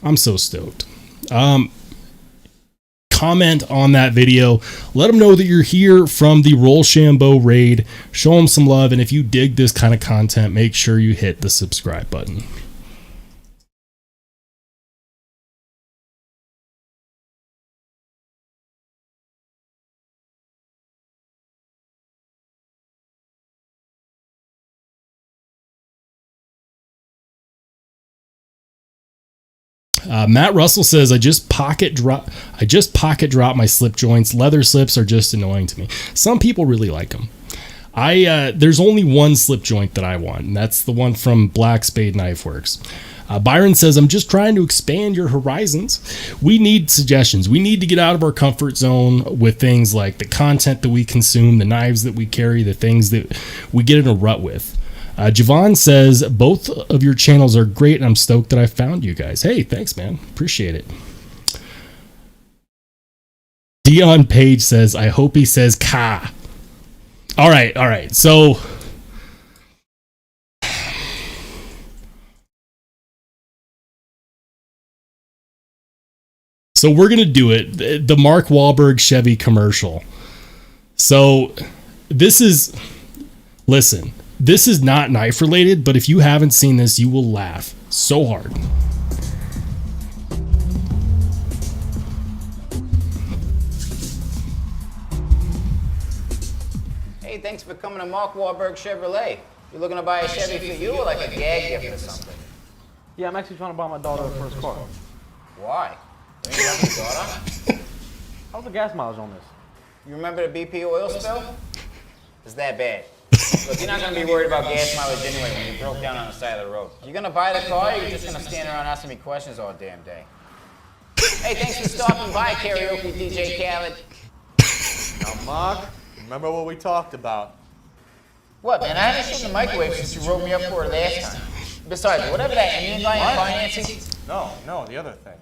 I'm so stoked. Comment on that video. Let them know that you're here from the Rollshambo raid. Show them some love. And if you dig this kind of content, make sure you hit the subscribe button. Matt Russell says, I just pocket drop my slip joints. Leather slips are just annoying to me. Some people really like them. There's only one slip joint that I want, and that's the one from Black Spade Knife Works. Byron says, I'm just trying to expand your horizons. We need suggestions. We need to get out of our comfort zone with things like the content that we consume, the knives that we carry, the things that we get in a rut with. Javon says, both of your channels are great, and I'm stoked that I found you guys. Hey, thanks, man. Appreciate it. Dion Page says, I hope he says ka. All right. So we're going to do it. The Mark Wahlberg Chevy Commercial. So listen. This is not knife related, but if you haven't seen this, you will laugh so hard. Hey, thanks for coming to Mark Wahlberg Chevrolet. You looking to buy a Chevy for you or like a gag gift or something? Yeah, I'm actually trying to buy my daughter her first car. Why? Don't you have a daughter? How's the gas mileage on this? You remember the BP oil spill? It's that bad. Look, you're not going to be worried about gas mileage anyway when you broke down on the side of the road. You're going to buy the car or you're just going to stand around asking me questions all damn day? Hey, thanks for stopping by, karaoke DJ Khaled. Now, Mark, remember what we talked about. What, man? I haven't shit in the microwave since you wrote me up for it last time. Besides, whatever that Indian guy in financing... No, the other thing.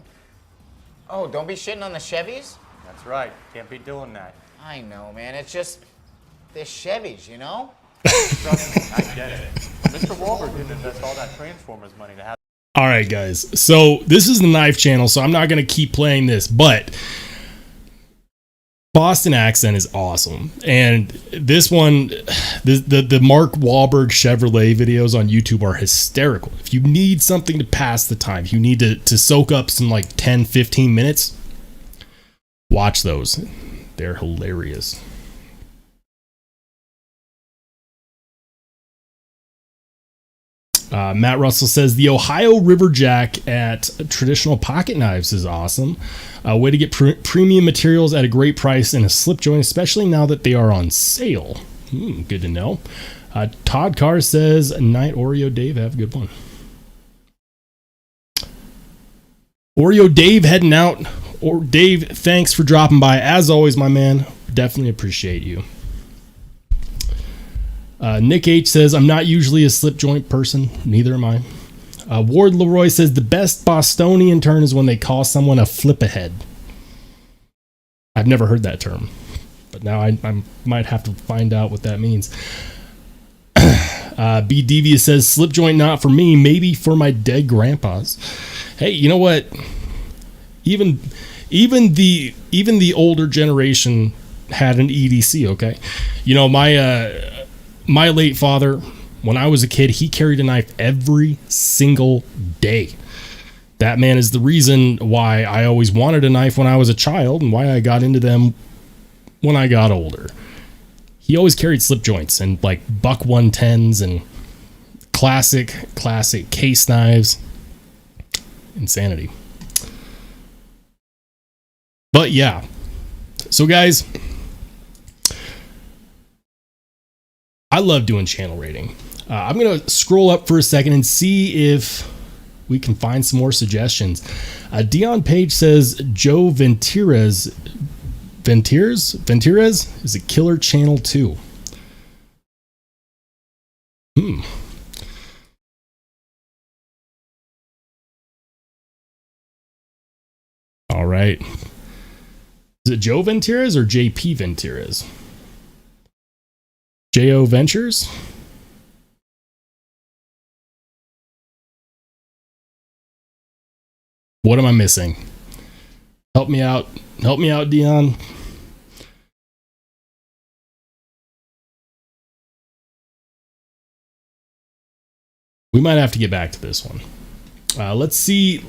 Oh, don't be shitting on the Chevys? That's right. Can't be doing that. I know, man. It's just... they're Chevys, you know? Trust me, I get it. Mr. Wahlberg didn't invest all that Transformers money to have... All right, guys. So this is the knife channel, so I'm not going to keep playing this, but Boston accent is awesome. And this one, the Mark Wahlberg Chevrolet videos on YouTube are hysterical. If you need something to pass the time, if you need to soak up some like 10, 15 minutes, watch those. They're hilarious. Matt Russell says the Ohio River Jack at Traditional Pocket Knives is awesome. A way to get premium materials at a great price and a slip joint, especially now that they are on sale. Good to know. Todd Carr says, night Oreo Dave, have a good one. Oreo Dave heading out Or Dave, thanks for dropping by. As always, my man, definitely appreciate you. Nick H says, I'm not usually a slip joint person. Neither am I. Ward Leroy says, the best Bostonian term is when they call someone a flip ahead. I've never heard that term, but now I might have to find out what that means. B. Devious says, slip joint not for me, maybe for my dead grandpas. Hey, you know what? Even the older generation had an EDC, okay? You know, my late father, when I was a kid, he carried a knife every single day. That man is the reason why I always wanted a knife when I was a child and why I got into them when I got older. He always carried slip joints and like buck 110s and classic case knives. Insanity. But yeah. So guys, I love doing channel rating. I'm going to scroll up for a second and see if we can find some more suggestions. Dion Page says Joe Ventirez is a killer channel too. All right. Is it Joe Ventirez or JP Ventirez? JO Ventures? What am I missing? Help me out, Dion. We might have to get back to this one. Let's see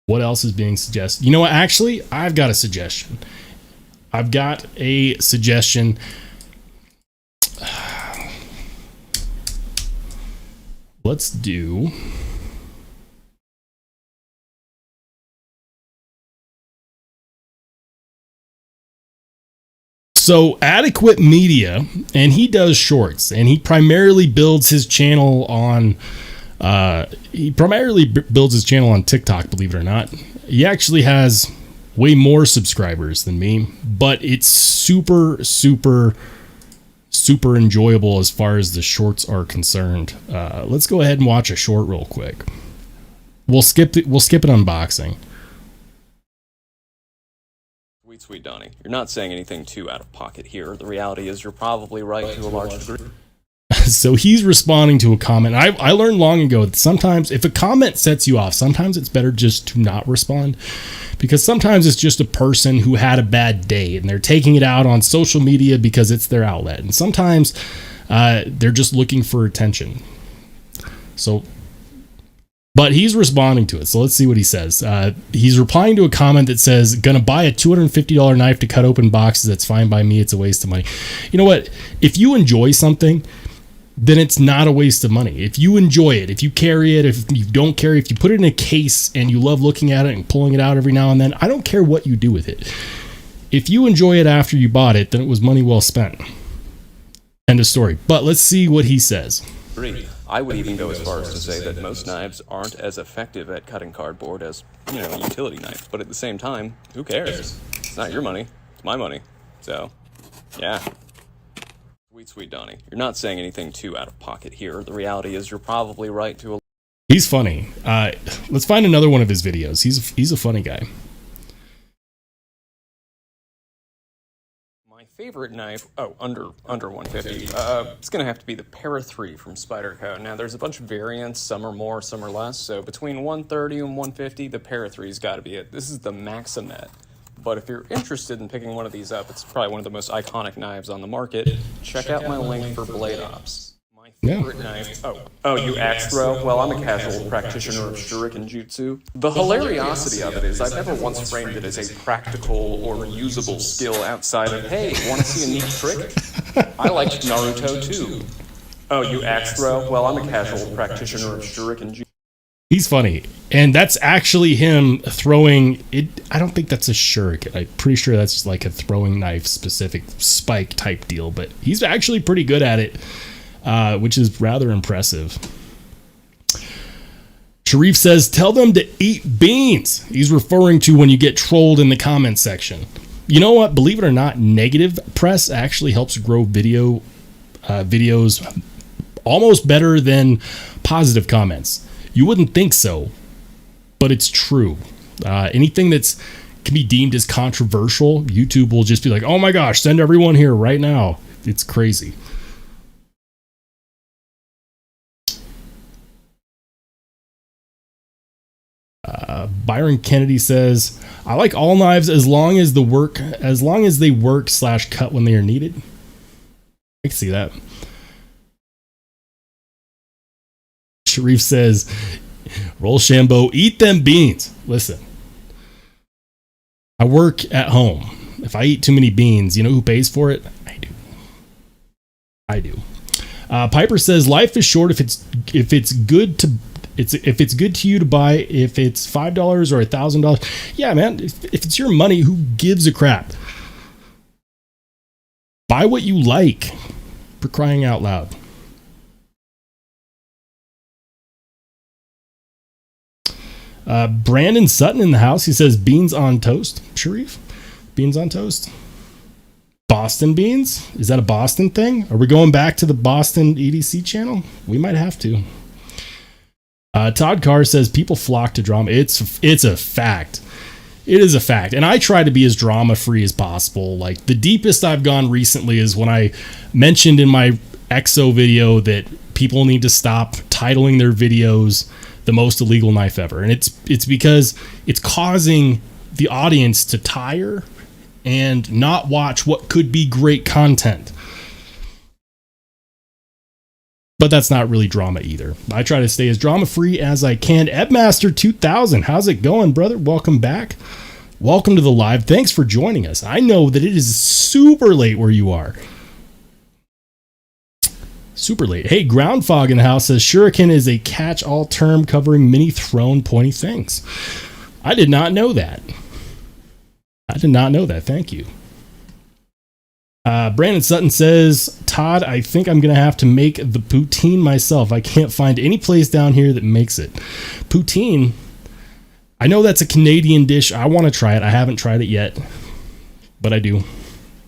what else is being suggested. You know what? Actually, I've got a suggestion. Let's do... So Adequate Media, and he does shorts, and he primarily builds his channel on TikTok, believe it or not. He actually has way more subscribers than me, but it's super enjoyable as far as the shorts are concerned. Let's go ahead and watch a short real quick. We'll skip it unboxing. Sweet Donnie, you're not saying anything too out of pocket here. The reality is you're probably right to a large degree. So he's responding to a comment. I learned long ago that sometimes if a comment sets you off, sometimes it's better just to not respond, because sometimes it's just a person who had a bad day and they're taking it out on social media because it's their outlet. And sometimes they're just looking for attention. But he's responding to it. So let's see what he says. He's replying to a comment that says, gonna buy a $250 knife to cut open boxes. That's fine by me. It's a waste of money. You know what? If you enjoy something, then it's not a waste of money. If you enjoy it, if you carry it, if you don't carry it, if you put it in a case and you love looking at it and pulling it out every now and then, I don't care what you do with it. If you enjoy it after you bought it, then it was money well spent. End of story. But let's see what he says. I would even go as far as to say that most knives aren't as effective at cutting cardboard as, a utility knife. But at the same time, who cares? It's not your money. It's my money. So, yeah. Sweet Donnie, you're not saying anything too out of pocket here. The reality is you're probably right to a... He's funny. Let's find another one of his videos. He's a funny guy. Favorite knife, under 150, it's gonna have to be the Para 3 from Spyderco. Now there's a bunch of variants, some are more, some are less, so between 130 and 150 the Para 3's got to be it. This is the Maximet, but if you're interested in picking one of these up, it's probably one of the most iconic knives on the market. Check out my link for Blade Ops. My favorite knife, you axe throw? Well, I'm a casual practitioner of shuriken jutsu. The hilariosity of it is I've never once framed it as a practical or usable skill outside of, hey, want to see a neat trick? I liked Naruto too. You axe throw? Well, I'm a casual practitioner of shuriken jutsu. He's funny, and that's actually him throwing it. I don't think that's a shuriken. I'm pretty sure that's just like a throwing knife specific spike type deal, but he's actually pretty good at it. Which is rather impressive. Sharif says, tell them to eat beans. He's referring to when you get trolled in the comment section. You know what? Believe it or not, negative press actually helps grow videos almost better than positive comments. You wouldn't think so, but it's true. Anything that's can be deemed as controversial, YouTube will just be like, oh my gosh, send everyone here right now. It's crazy. Byron Kennedy says, I like all knives as long as they work / cut when they are needed. I can see that. Sharif says, Rollshambo, eat them beans. Listen, I work at home. If I eat too many beans, you know who pays for it? I do. Piper says, life is short if it's good to you to buy. If it's $5 or $1,000, yeah, man. If it's your money, who gives a crap? Buy what you like, for crying out loud. Brandon Sutton in the house. He says, beans on toast. Sharif, beans on toast. Boston beans? Is that a Boston thing? Are we going back to the Boston EDC channel? We might have to. Todd Carr says, people flock to drama. It's a fact. It is a fact. And I try to be as drama free as possible. Like, the deepest I've gone recently is when I mentioned in my EXO video that people need to stop titling their videos the most illegal knife ever. And it's because it's causing the audience to tire and not watch what could be great content. But that's not really drama either. I try to stay as drama free as I can. Ebmaster 2000, how's it going, brother? Welcome back. Welcome to the live. Thanks for joining us. I know that it is super late where you are. Super late. Hey, Ground Fog in the house says shuriken is a catch-all term covering many thrown pointy things. I did not know that. Thank you. Brandon Sutton says, Todd, I think I'm going to have to make the poutine myself. I can't find any place down here that makes it. Poutine, I know that's a Canadian dish. I want to try it. I haven't tried it yet, but I do.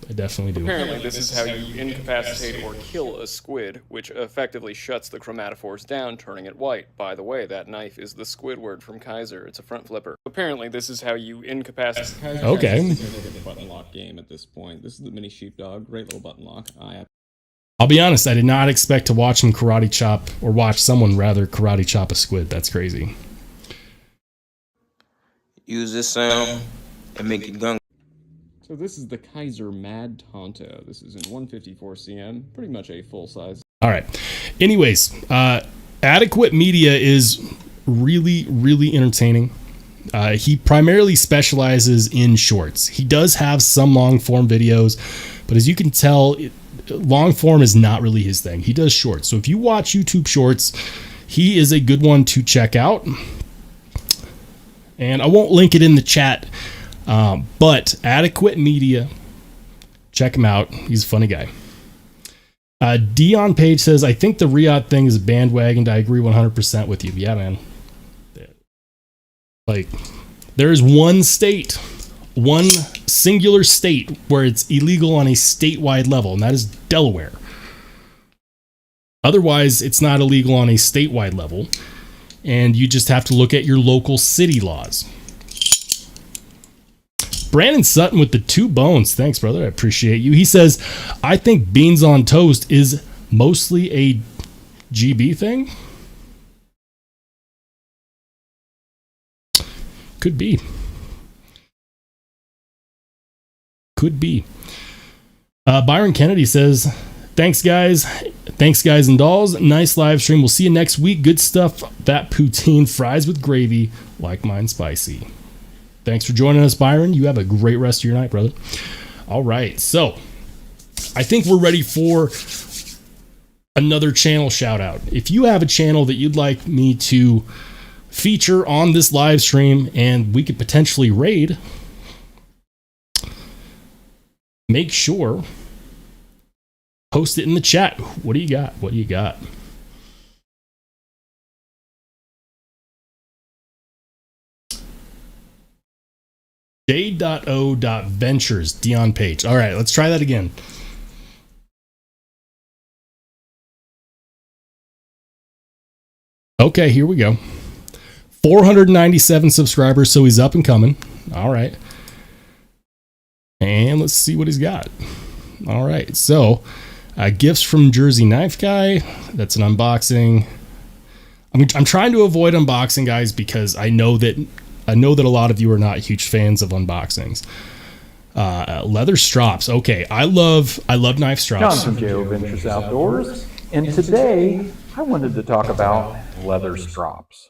I definitely do. Apparently, this is how you incapacitate or kill a squid, which effectively shuts the chromatophores down, turning it white. By the way, that knife is the Squidward from Kaiser. It's a front flipper. Apparently, this is how you incapacitate. Okay. This is a button lock game at this point. This is the mini sheepdog. Great little button lock. I'll be honest, I did not expect to watch him karate chop, or watch someone rather karate chop a squid. That's crazy. Use this sound and make it gun. So this is the Kaiser Mad Tonto. This is in 154 cm, pretty much a full size. All right. Anyways, Adequate Media is really, really entertaining. He primarily specializes in shorts. He does have some long form videos, but as you can tell, long form is not really his thing. He does shorts. So if you watch YouTube shorts, he is a good one to check out. And I won't link it in the chat. But Adequate Media, check him out. He's a funny guy. Dion Page says, I think the Riyadh thing is a bandwagon. I agree 100% with you. Yeah, man. Like, there is one singular state where it's illegal on a statewide level, and that is Delaware. Otherwise, it's not illegal on a statewide level, and you just have to look at your local city laws. Brandon Sutton with the 2 bones. Thanks, brother. I appreciate you. He says, I think beans on toast is mostly a GB thing. Could be. Byron Kennedy says, thanks, guys. Thanks, guys and dolls. Nice live stream. We'll see you next week. Good stuff. That poutine, fries with gravy, like mine spicy. Thanks for joining us, Byron. You have a great rest of your night, brother. All right, so I think we're ready for another channel shout out. If you have a channel that you'd like me to feature on this live stream and we could potentially raid, make sure post it in the chat. What do you got? J.O.Ventures, Dion Page. All right, let's try that again. Okay, here we go. 497 subscribers, so he's up and coming. All right. And let's see what he's got. All right, so gifts from Jersey Knife Guy. That's an unboxing. I mean, I'm trying to avoid unboxing, guys, because I know that a lot of you are not huge fans of unboxings. Leather strops. Okay, I love knife strops. John from J.O. Ventures Outdoors, and today I wanted to talk about leather strops.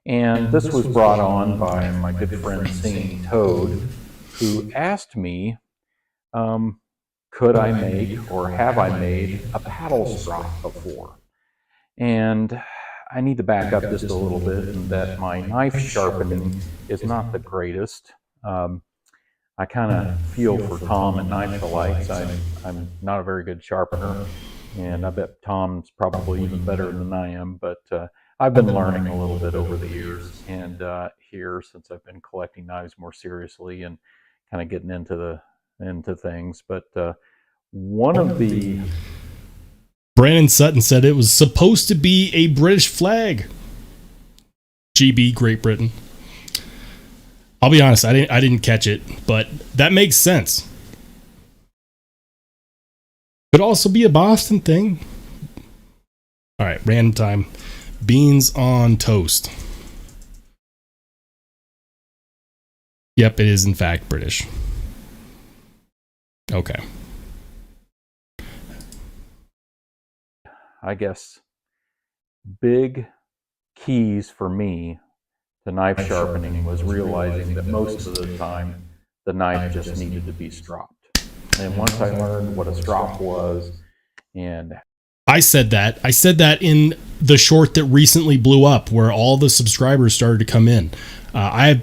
And this was brought on by my good friend Singing Toad, who asked me, could I make or have I made a paddle strop before? And I need to back up just a little bit in that my knife sharpening is not the greatest. I kind of feel for Tom and Knife Delights. I'm not a very good sharpener, and I bet Tom's probably even better than I am, but I've been learning a little bit over the years, and here, since I've been collecting knives more seriously and kind of getting into things. But one of the... Brandon Sutton said it was supposed to be a British flag. GB, Great Britain. I'll be honest, I didn't catch it, but that makes sense. Could also be a Boston thing. All right, random time. Beans on toast. Yep, it is in fact British. Okay. I guess big keys for me to knife sharpening was realizing that most of the time the knife just needed to be stropped. And once I learned what a strop was, and I said that in the short that recently blew up where all the subscribers started to come in. I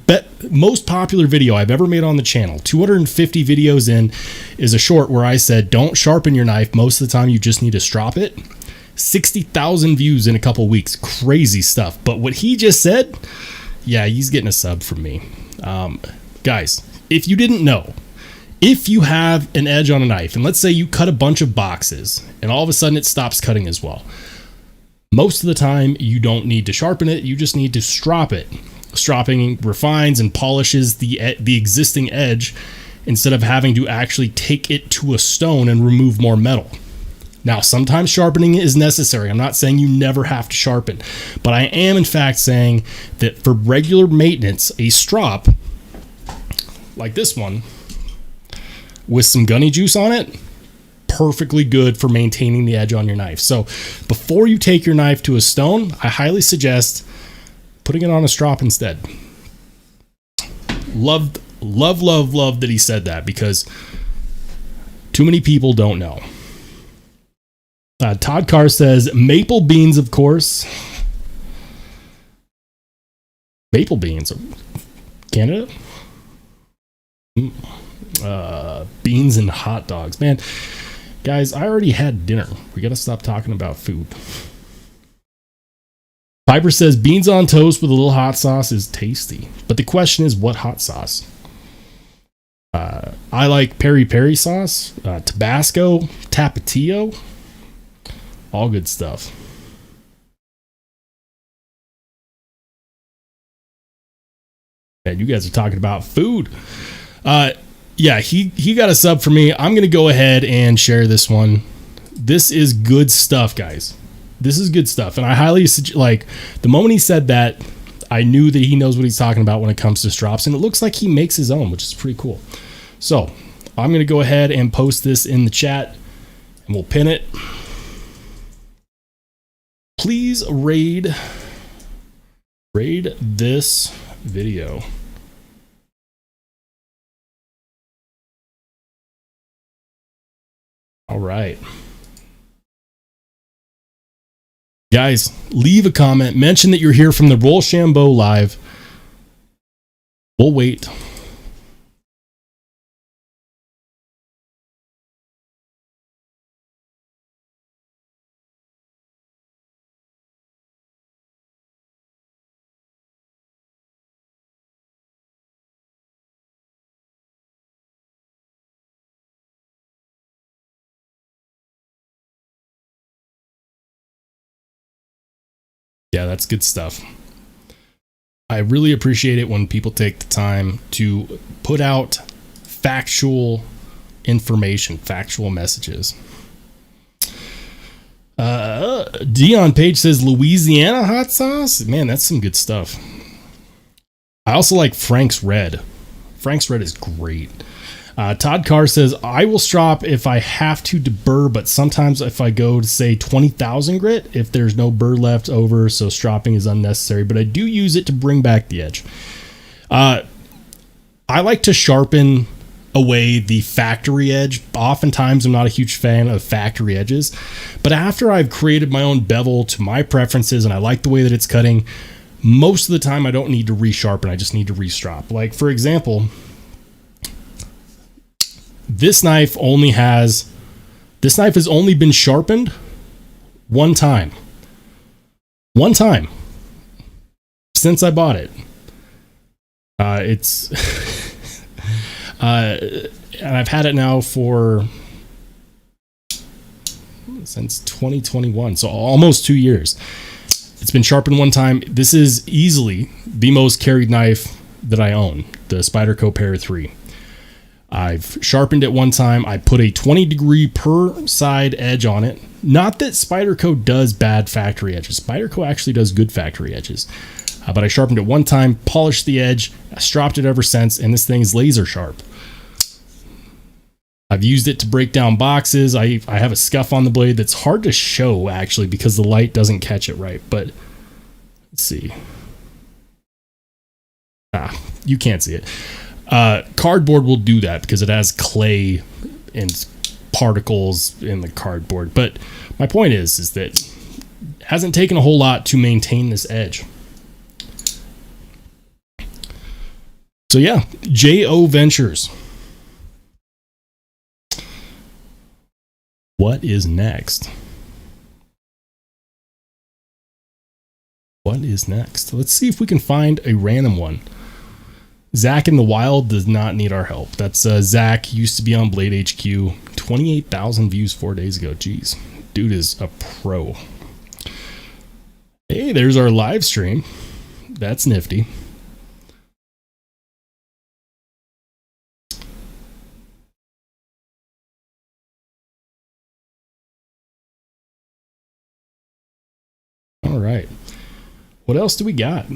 bet most popular video I've ever made on the channel, 250 videos in, is a short where I said, don't sharpen your knife. Most of the time you just need to strop it. 60,000 views in a couple weeks. Crazy stuff. But what he just said, yeah, he's getting a sub from me. Guys, if you didn't know, if you have an edge on a knife, and let's say you cut a bunch of boxes and all of a sudden it stops cutting as well, most of the time you don't need to sharpen it, you just need to strop it. Stropping refines and polishes the existing edge instead of having to actually take it to a stone and remove more metal. Now, sometimes sharpening is necessary. I'm not saying you never have to sharpen, but I am in fact saying that for regular maintenance, a strop like this one with some gunny juice on it, perfectly good for maintaining the edge on your knife. So before you take your knife to a stone, I highly suggest putting it on a strop instead. Love that he said that, because too many people don't know. Todd Carr says maple beans, of course. Maple beans, Canada. Beans and hot dogs, man. Guys, I already had dinner. We got to stop talking about food. Piper says beans on toast with a little hot sauce is tasty, but the question is what hot sauce? I like peri peri sauce, Tabasco, Tapatio, all good stuff. Man, you guys are talking about food. Yeah, he got a sub for me. I'm gonna go ahead and share this one. This is good stuff, guys. This is good stuff, and I highly suggest, like, the moment he said that, I knew that he knows what he's talking about when it comes to strops, and it looks like he makes his own, which is pretty cool. So I'm going to go ahead and post this in the chat, and we'll pin it. Please raid this video. All right. Guys, leave a comment. Mention that you're here from the Rollshambo Live. We'll wait. Yeah, that's good stuff. I really appreciate it when people take the time to put out factual information, factual messages. Dion Page says Louisiana hot sauce. Man, that's some good stuff. I also like Frank's Red. Frank's Red is great. Todd Carr says, I will strop if I have to deburr, but sometimes if I go to say 20,000 grit, if there's no burr left over, so stropping is unnecessary, but I do use it to bring back the edge. I like to sharpen away the factory edge. Oftentimes I'm not a huge fan of factory edges, but after I've created my own bevel to my preferences and I like the way that it's cutting, most of the time I don't need to resharpen, I just need to restrop. Like for example, this knife has only been sharpened one time since I bought it. It's and I've had it now since 2021, so almost 2 years. It's been sharpened one time. This is easily the most carried knife that I own, the Spyderco Para 3. I've sharpened it one time. I put a 20 degree per side edge on it. Not that Spyderco does bad factory edges. Spyderco actually does good factory edges. But I sharpened it one time, polished the edge, I stropped it ever since, and this thing is laser sharp. I've used it to break down boxes. I have a scuff on the blade that's hard to show, actually, because the light doesn't catch it right. But let's see. You can't see it. Cardboard will do that because it has clay and particles in the cardboard. But my point is that it hasn't taken a whole lot to maintain this edge. So yeah, J.O. Ventures. What is next? What is next? Let's see if we can find a random one. Zach in the Wild does not need our help. That's Zach, used to be on Blade HQ. 28,000 views 4 days ago. Jeez, dude is a pro. Hey, there's our live stream. That's nifty. All right. What else do we got?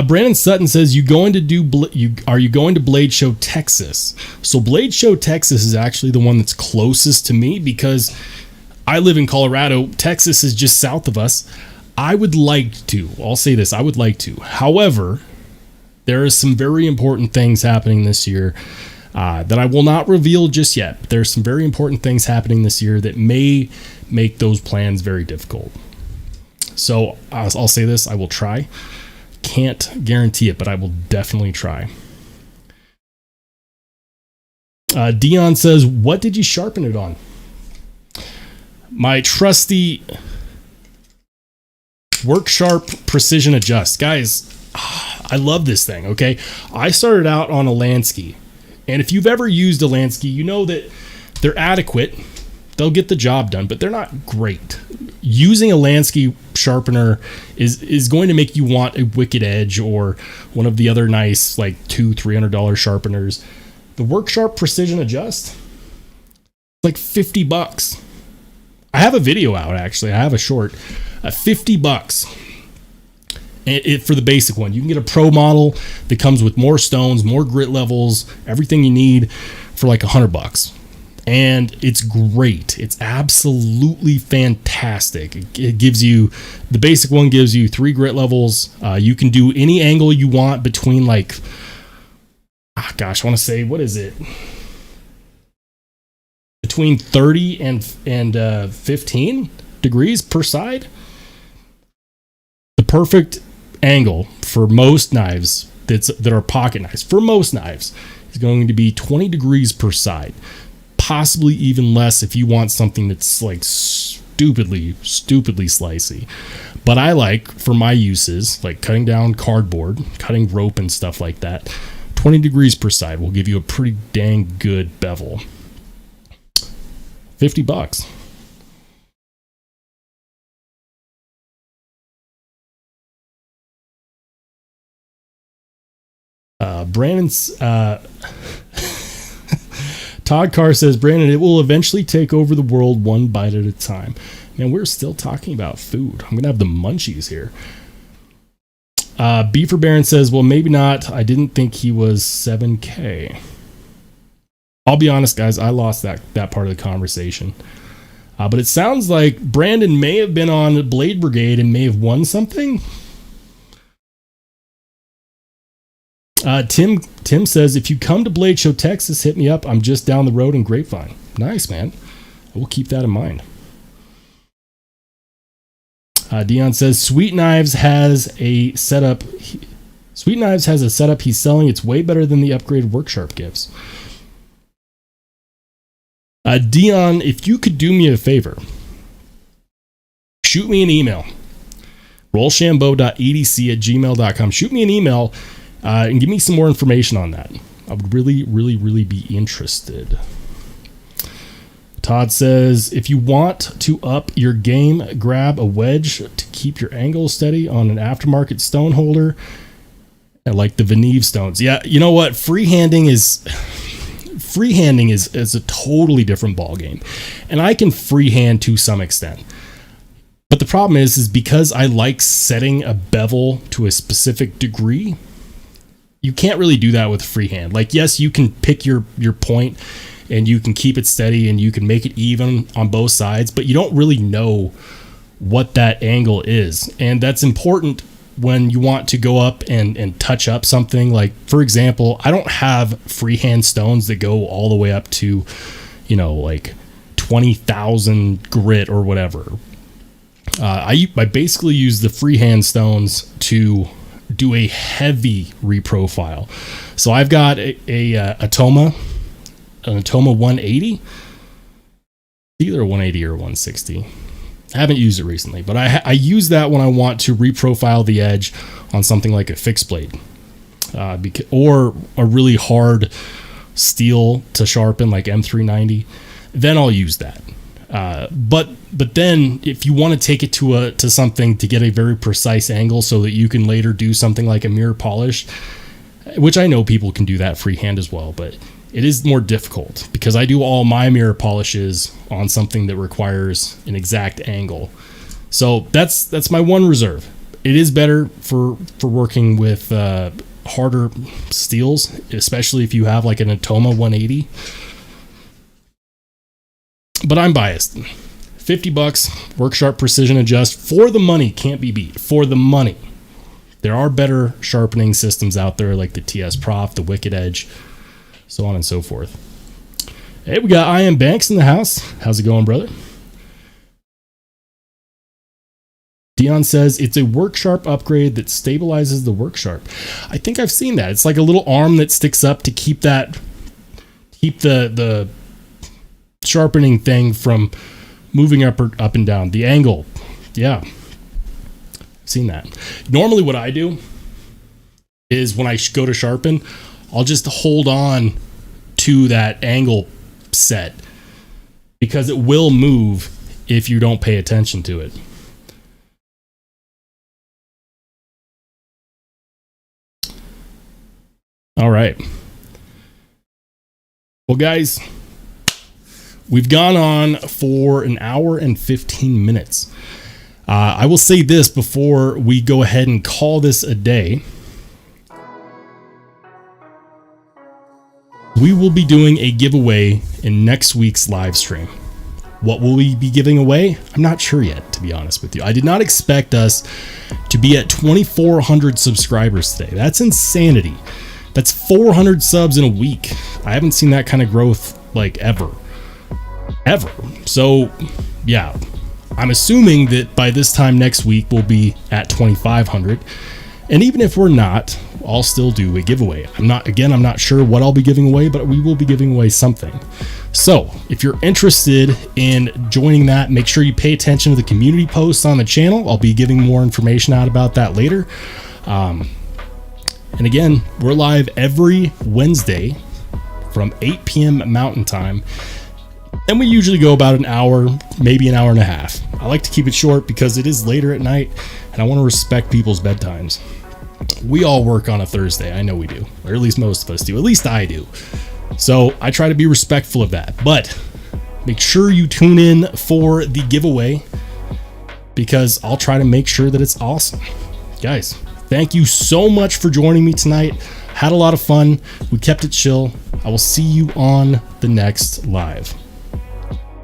Brandon Sutton says, are you going to Blade Show Texas? So Blade Show Texas is actually the one that's closest to me because I live in Colorado. Texas is just south of us. I would like to. I'll say this. I would like to. However, there is some very important things happening this year that I will not reveal just yet. There's some very important things happening this year that may make those plans very difficult. So I'll say this. I will try. Can't guarantee it, but I will definitely try. Dion says, what did you sharpen it on? My trusty Work Sharp Precision Adjust. Guys, I love this thing, okay? I started out on a Lansky, and if you've ever used a Lansky, you know that they're adequate. They'll get the job done, but they're not great. Using a Lansky sharpener is going to make you want a Wicked Edge or one of the other nice like $200-$300 sharpeners. The Work Sharp Precision Adjust, like $50. I have a video out, actually. I have a short, $50. And for the basic one, you can get a pro model that comes with more stones, more grit levels, everything you need for like $100. And it's great. It's absolutely fantastic. It gives you, the basic one gives you 3 grit levels. You can do any angle you want between like, I want to say, what is it? Between 30 and 15 degrees per side. The perfect angle for most knives that are pocket knives, for most knives, is going to be 20 degrees per side. Possibly even less if you want something that's like stupidly slicey. But I like, for my uses, like cutting down cardboard, cutting rope and stuff like that, 20 degrees per side will give you a pretty dang good bevel. $50. Brandon's Todd Carr says, Brandon, it will eventually take over the world one bite at a time. Man, we're still talking about food. I'm gonna have the munchies here. Beaver Baron says, well, maybe not. I didn't think he was 7K. I'll be honest, guys, I lost that part of the conversation. But it sounds like Brandon may have been on Blade Brigade and may have won something. Tim says, if you come to Blade Show Texas, hit me up. I'm just down the road in Grapevine. Nice, man. We'll keep that in mind. Dion says, Sweet Knives has a setup. Sweet Knives has a setup he's selling. It's way better than the upgraded Worksharp gives. Dion, if you could do me a favor, shoot me an email. Rollshambo.edc@gmail.com. Shoot me an email and give me some more information on that. I would really, really, really be interested. Todd says, if you want to up your game, grab a wedge to keep your angle steady on an aftermarket stone holder, like the Veneve stones. Yeah, you know what? Freehanding is a totally different ballgame. And I can freehand to some extent. But the problem is because I like setting a bevel to a specific degree, you can't really do that with freehand. Like, yes, you can pick your point and you can keep it steady and you can make it even on both sides, but you don't really know what that angle is. And that's important when you want to go up and touch up something. Like, for example, I don't have freehand stones that go all the way up to, like 20,000 grit or whatever. I basically use the freehand stones to do a heavy reprofile. So I've got an Atoma 180, either 180 or 160. I haven't used it recently, but I use that when I want to reprofile the edge on something like a fixed blade, or a really hard steel to sharpen like M390. Then I'll use that. But then if you want to take it to something to get a very precise angle so that you can later do something like a mirror polish, which I know people can do that freehand as well, but it is more difficult because I do all my mirror polishes on something that requires an exact angle. So that's my one reserve. It is better for working with harder steels, especially if you have like an Atoma 180. But I'm biased. $50, Worksharp Precision Adjust. For the money, can't be beat. For the money. There are better sharpening systems out there like the TS Prof, the Wicked Edge, so on and so forth. Hey, we got I Am Banks in the house. How's it going, brother? Dion says it's a Worksharp upgrade that stabilizes the Worksharp. I think I've seen that. It's like a little arm that sticks up to keep the sharpening thing from moving up and down. The angle. Yeah. I've seen that. Normally what I do is when I go to sharpen, I'll just hold on to that angle set because it will move if you don't pay attention to it. All right. Well, guys, we've gone on for an hour and 15 minutes. I will say this before we go ahead and call this a day. We will be doing a giveaway in next week's live stream. What will we be giving away? I'm not sure yet, to be honest with you. I did not expect us to be at 2,400 subscribers today. That's insanity. That's 400 subs in a week. I haven't seen that kind of growth like ever. So yeah, I'm assuming that by this time next week we'll be at 2,500. And even if we're not, I'll still do a giveaway. I'm not sure what I'll be giving away, but we will be giving away something. So if you're interested in joining that, make sure you pay attention to the community posts on the channel. I'll be giving more information out about that later. And again, we're live every Wednesday from 8 p.m. Mountain Time. And we usually go about an hour, maybe an hour and a half. I like to keep it short because it is later at night and I want to respect people's bedtimes. we all work on a Thursday. I know we do, or at least most of us do. At least I do. So I try to be respectful of that. But make sure you tune in for the giveaway, because I'll try to make sure that it's awesome. Guys, thank you so much for joining me tonight. Had a lot of fun. We kept it chill. I will see you on the next live.